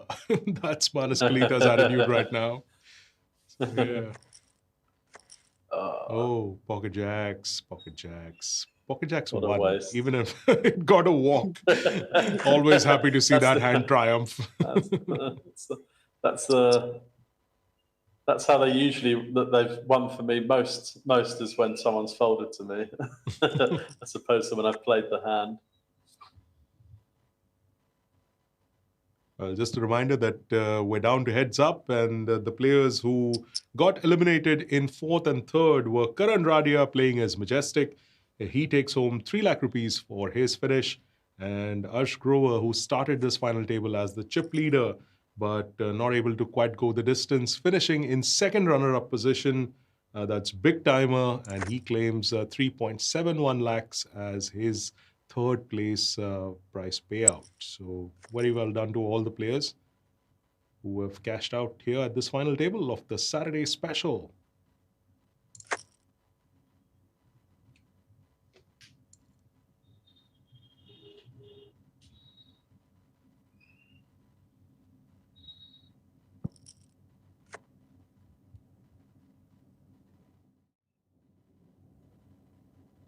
That's Manas Kalita's attitude right now. Yeah. Oh, pocket jacks, pocket jacks. Pocket jacks What a won, waste. even if it got a walk. Always happy to see that hand triumph. That's how they usually that they've won for me. Most is when someone's folded to me, as opposed to when I've played the hand. Just a reminder that we're down to heads up, and the players who got eliminated in fourth and third were Karan Radia playing as Majestic. He takes home 3 lakh rupees for his finish, and Arsh Grover, who started this final table as the chip leader, but not able to quite go the distance, finishing in second runner-up position. That's BigGTymeR, and he claims 3.71 lakhs as his third place prize payout. So very well done to all the players who have cashed out here at this final table of the Saturday Special.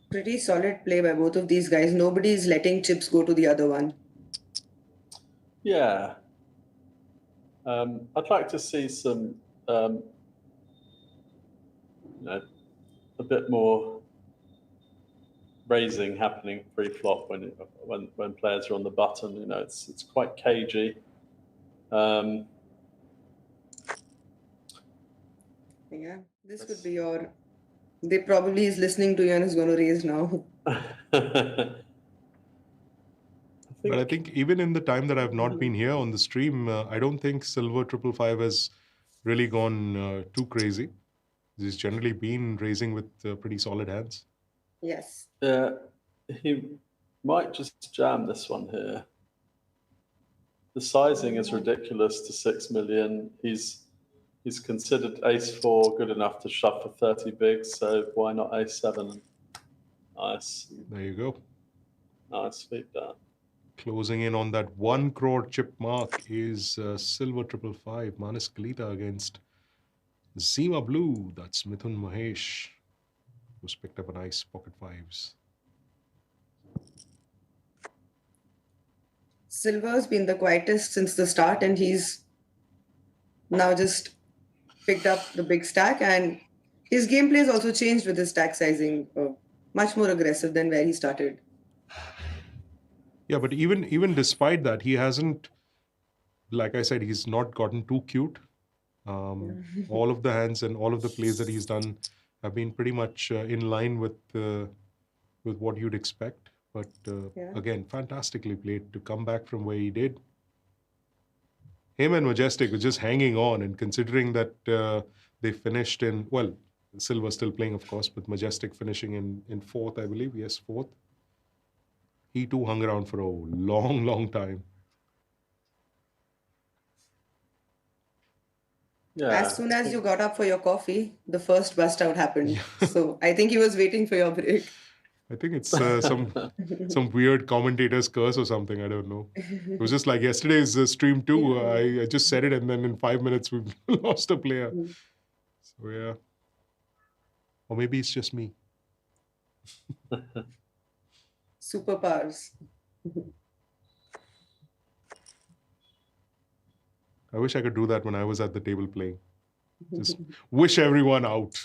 Pretty solid play by both of these guys. Nobody is letting chips go to the other one. Yeah. I'd like to see some, a bit more raising happening pre-flop when players are on the button. It's quite cagey. Yeah, this could be your. They probably is listening to you and is going to raise now. But I think even in the time that I've not been here on the stream, I don't think Silver 555 has really gone too crazy. He's generally been raising with pretty solid hands. Yes. Yeah, he might just jam this one here. The sizing is ridiculous to 6 million. He's considered ace-4 good enough to shove for 30 bigs, so why not ace-7? Nice. There you go. Nice sweep down. Closing in on that 1 crore chip mark is Silver 555, Manas Kalita against Zima Blue. That's Mithun Mahesh, who's picked up a nice pocket fives. Silver's been the quietest since the start, and he's now just picked up the big stack, and his gameplay has also changed with his stack sizing, much more aggressive than where he started. Yeah, but even despite that, he hasn't, like I said, he's not gotten too cute. All of the hands and all of the plays that he's done have been pretty much in line with what you'd expect. But again, fantastically played to come back from where he did. Him and Majestic were just hanging on, and considering that they finished in, well, Silver still playing, of course, but Majestic finishing in fourth, I believe. Yes, fourth. He too hung around for a long, long time. Yeah. As soon as you got up for your coffee, the first bust out happened. So I think he was waiting for your break. I think it's some weird commentator's curse or something. I don't know. It was just like yesterday's stream too. I just said it, and then in 5 minutes we lost a player. So yeah. Or maybe it's just me. Superpowers. I wish I could do that when I was at the table playing. Just wish everyone out.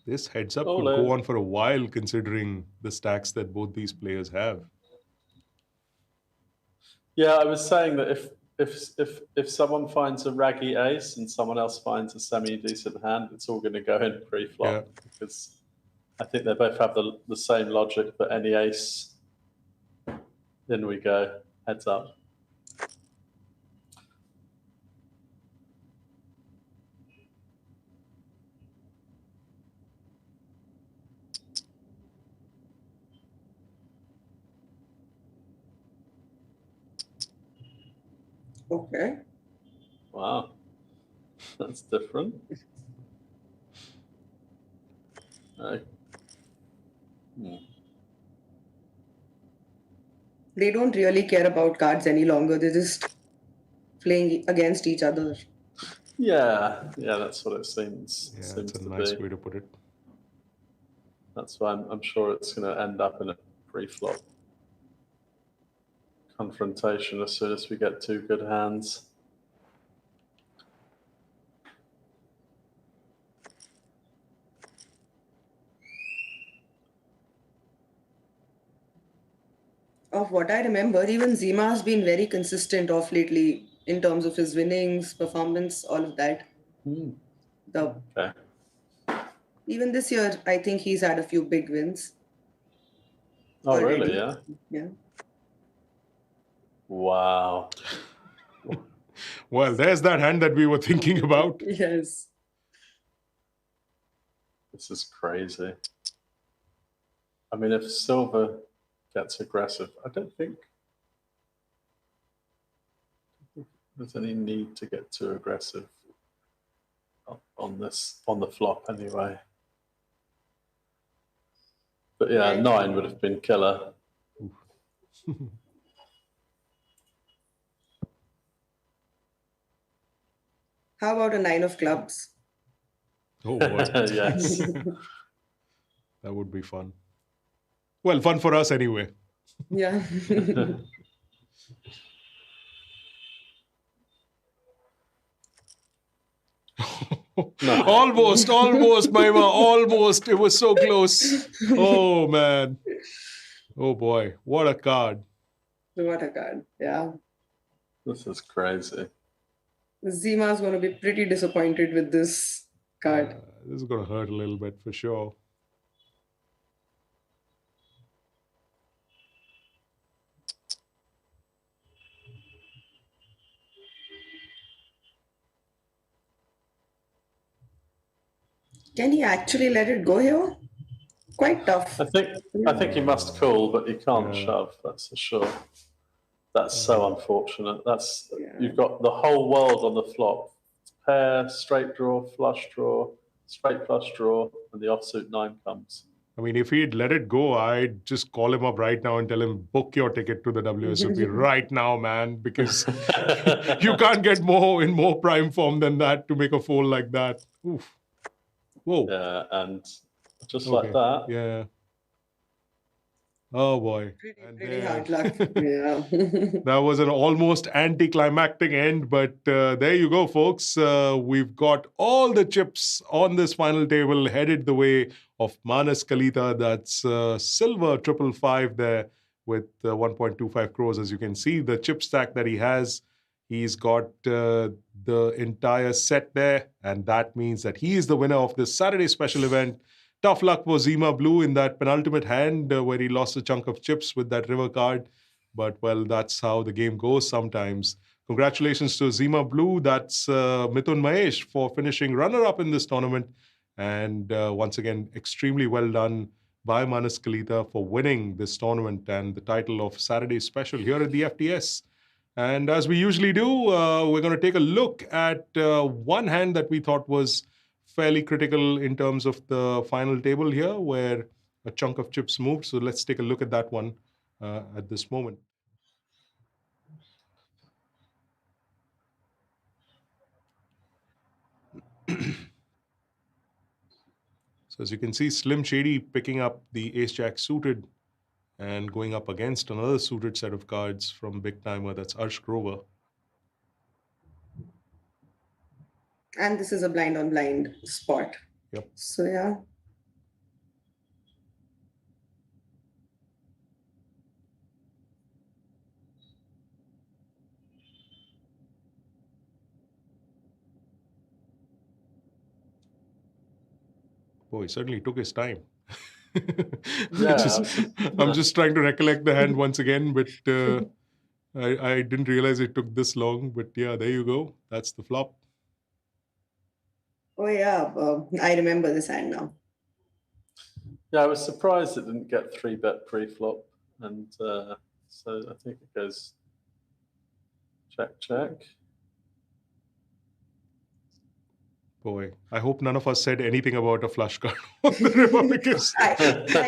This heads up could go on for a while, considering the stacks that both these players have. Yeah, I was saying that if someone finds a raggy ace and someone else finds a semi-decent hand, it's all going to go in pre-flop, because I think they both have the same logic, but any ace, in we go, heads up. Okay. Wow. That's different. Uh, They don't really care about cards any longer. They're just playing against each other. yeah, that's what it seems Yeah, seems that's a to nice be. way to put it. That's why I'm sure it's going to end up in a pre-flop confrontation as soon as we get two good hands. Of what I remember, even Zima has been very consistent of lately in terms of his winnings, performance, all of that. The Okay. Even this year, I think he's had a few big wins Oh, already. really? Yeah. Yeah. Wow. Well, there's that hand that we were thinking about. Yes. This is crazy. I mean, if silver gets aggressive, I don't think there's any need to get too aggressive on the flop anyway. But yeah, Right. 9 would have been killer. How about a 9 of clubs? Oh boy, Yes. that would be fun. Well, fun for us anyway. Yeah. Almost, Maima, almost. It was so close. Oh man. Oh boy, what a card. What a card. Yeah. This is crazy. Zima's going to be pretty disappointed with this card. This is going to hurt a little bit for sure. Can he actually let it go here? Quite tough. I think he must call, but he can't shove. That's for sure. That's so unfortunate. You've got the whole world on the flop: pair, straight draw, flush draw, straight flush draw, and the offsuit 9 comes. I mean, if he'd let it go, I'd just call him up right now and tell him, book your ticket to the WSOP right now, man, because you can't get in more prime form than that to make a fold like that. Oof. Whoa. Yeah, and just like that. Yeah. Oh boy. Pretty hard luck. Yeah. That was an almost anticlimactic end, but there you go, folks. We've got all the chips on this final table headed the way of Manas Kalita. That's silver 555 there with 1.25 crores. As you can see, the chip stack that he has, he's got the entire set there, and that means that he is the winner of this Saturday special event. Tough luck for Zima Blue in that penultimate hand where he lost a chunk of chips with that river card. But, well, that's how the game goes sometimes. Congratulations to Zima Blue. That's Mithun Mahesh for finishing runner-up in this tournament. And once again, extremely well done by Manas Kalita for winning this tournament and the title of Saturday Special here at the FTS. And as we usually do, we're going to take a look at one hand that we thought was fairly critical in terms of the final table here, where a chunk of chips moved. So let's take a look at that one at this moment. So as you can see, Slim Shady picking up the Ace-Jack suited and going up against another suited set of cards from BigGTymeR. That's Arsh Grover. And this is a blind on blind spot. Yep. So, yeah. Boy, he certainly took his time. Yeah, I'm just trying to recollect the hand once again, but I didn't realize it took this long. But yeah, there you go. That's the flop. Oh, yeah. I remember this hand now. Yeah, I was surprised it didn't get 3-bet pre-flop, and so I think it goes check. Boy, I hope none of us said anything about a flush card on the river because I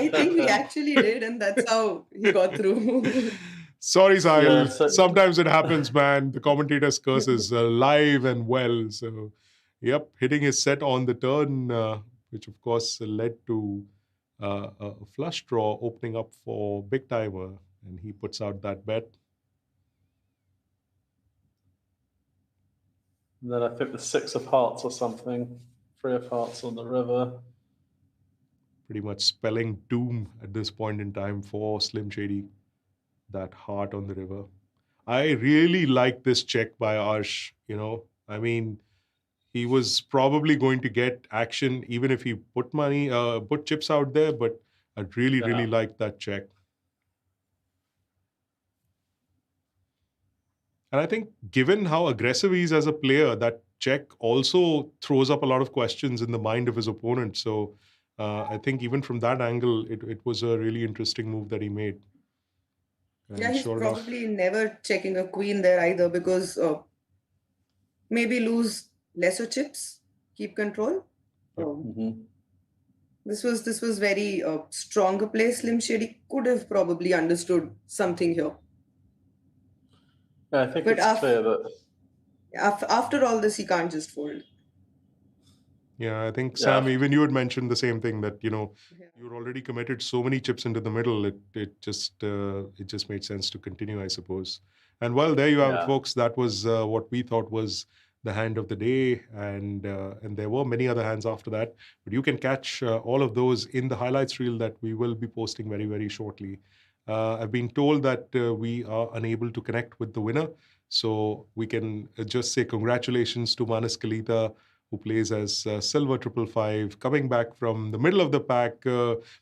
think we actually did, and that's how he got through. sorry, Sahil. Yeah, so- Sometimes it happens, man. The commentator's curse is live and well. So, yep, hitting his set on the turn, which of course led to a flush draw opening up for BigGTymeR, and he puts out that bet. And then I think the 6 of hearts or something, 3 of hearts on the river. Pretty much spelling doom at this point in time for Slim Shady. That heart on the river. I really like this check by Arsh. I mean, he was probably going to get action even if he put chips out there, but I really like that check. And I think given how aggressive he is as a player, that check also throws up a lot of questions in the mind of his opponent. So I think even from that angle, it was a really interesting move that he made. And Yeah, he's sure enough, probably never checking a queen there either because maybe lose lesser chips, keep control. Yep. This was very stronger play. Slim Shady could have probably understood something here. Yeah, I think But it's clear that after all this, he can't just fold. yeah, I think Sam, even you had mentioned the same thing that you're already committed so many chips into the middle. It just made sense to continue, I suppose. And well, there you have it, folks. That was what we thought was the hand of the day, and there were many other hands after that. But you can catch all of those in the highlights reel that we will be posting very, very shortly. I've been told that we are unable to connect with the winner, so we can just say congratulations to Manas Kalita, who plays as Silver 555, coming back from the middle of the pack,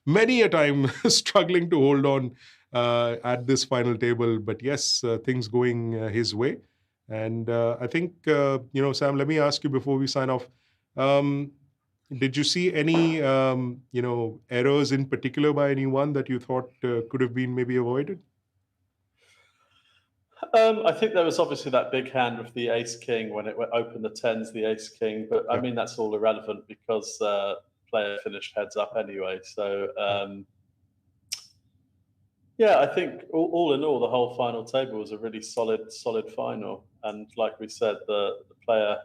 many a time struggling to hold on at this final table. But yes, things going his way. And I think, Sam, let me ask you before we sign off, did you see any, errors in particular by anyone that you thought could have been maybe avoided? I think there was obviously that big hand with the ace king when it opened the tens, the ace king. But I mean, that's all irrelevant because player finished heads up anyway. So yeah, I think all in all, the whole final table was a really solid final. And like we said, the player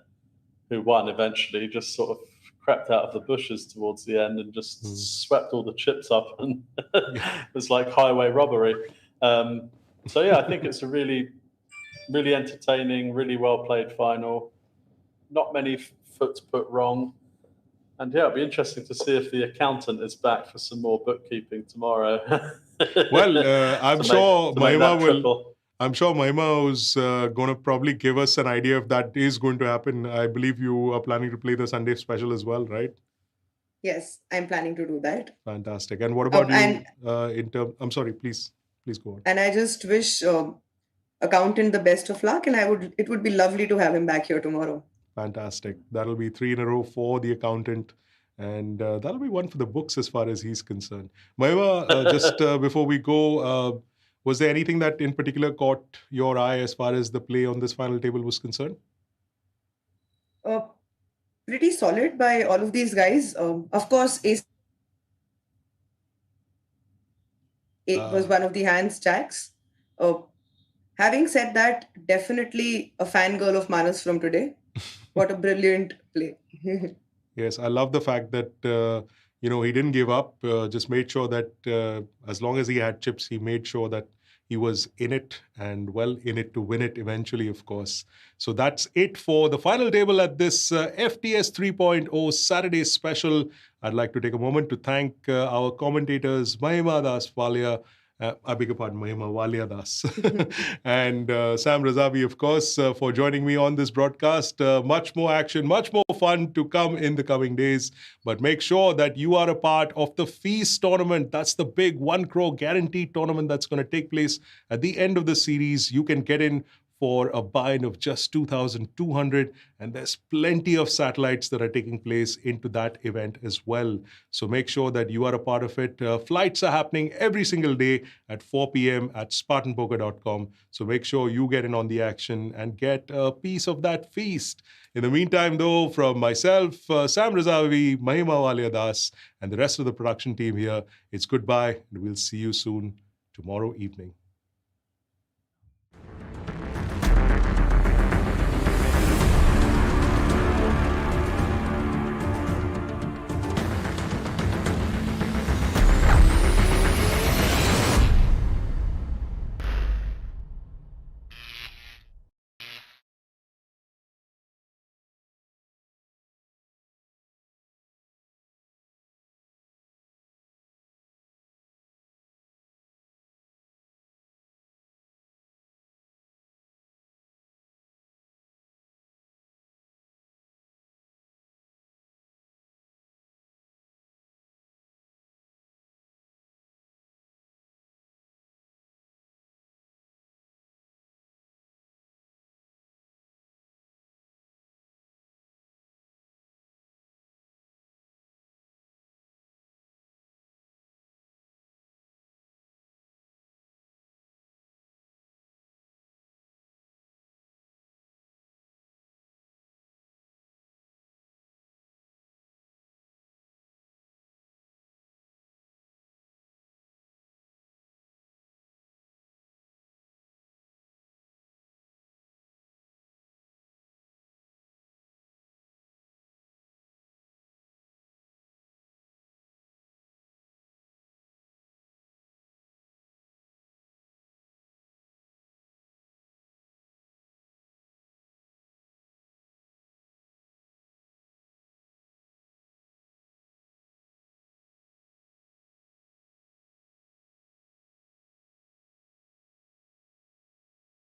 who won eventually just sort of crept out of the bushes towards the end and just swept all the chips up, and it was like highway robbery. So yeah, I think it's a really entertaining, really well played final. Not many foots put wrong. And yeah, it'll be interesting to see if the accountant is back for some more bookkeeping tomorrow. Well, I'm sure Mahima is going to probably give us an idea if that is going to happen. I believe you are planning to play the Sunday special as well, right? Yes, I'm planning to do that. Fantastic. And what about you? I'm sorry, please go on. And I just wish accountant the best of luck, and it would be lovely to have him back here tomorrow. Fantastic. That'll be 3 in a row for the accountant, and that'll be one for the books as far as he's concerned. Mahima, just before we go, was there anything that in particular caught your eye as far as the play on this final table was concerned? Pretty solid by all of these guys. Of course, it was one of the hands jacks. Having said that, definitely a fangirl of Manas from today. What a brilliant play. Yes, I love the fact that, he didn't give up, just made sure that as long as he had chips, he made sure that he was in it and well in it to win it eventually, of course. So that's it for the final table at this FTS 3.0 Saturday Special. I'd like to take a moment to thank our commentators, Mahima Das Walia, I beg your pardon, Mahima Walia Das, and Sam Razavi, of course, for joining me on this broadcast. Much more action, much more fun to come in the coming days. But make sure that you are a part of the Feast tournament. That's the big 1 crore guaranteed tournament that's going to take place at the end of the series. You can get in for a buy-in of just 2,200, and there's plenty of satellites that are taking place into that event as well. So make sure that you are a part of it. Flights are happening every single day at 4 p.m. at spartanpoker.com. So make sure you get in on the action and get a piece of that feast. In the meantime, though, from myself, Sam Razavi, Mahima Walia Das, and the rest of the production team here, it's goodbye, and we'll see you soon tomorrow evening.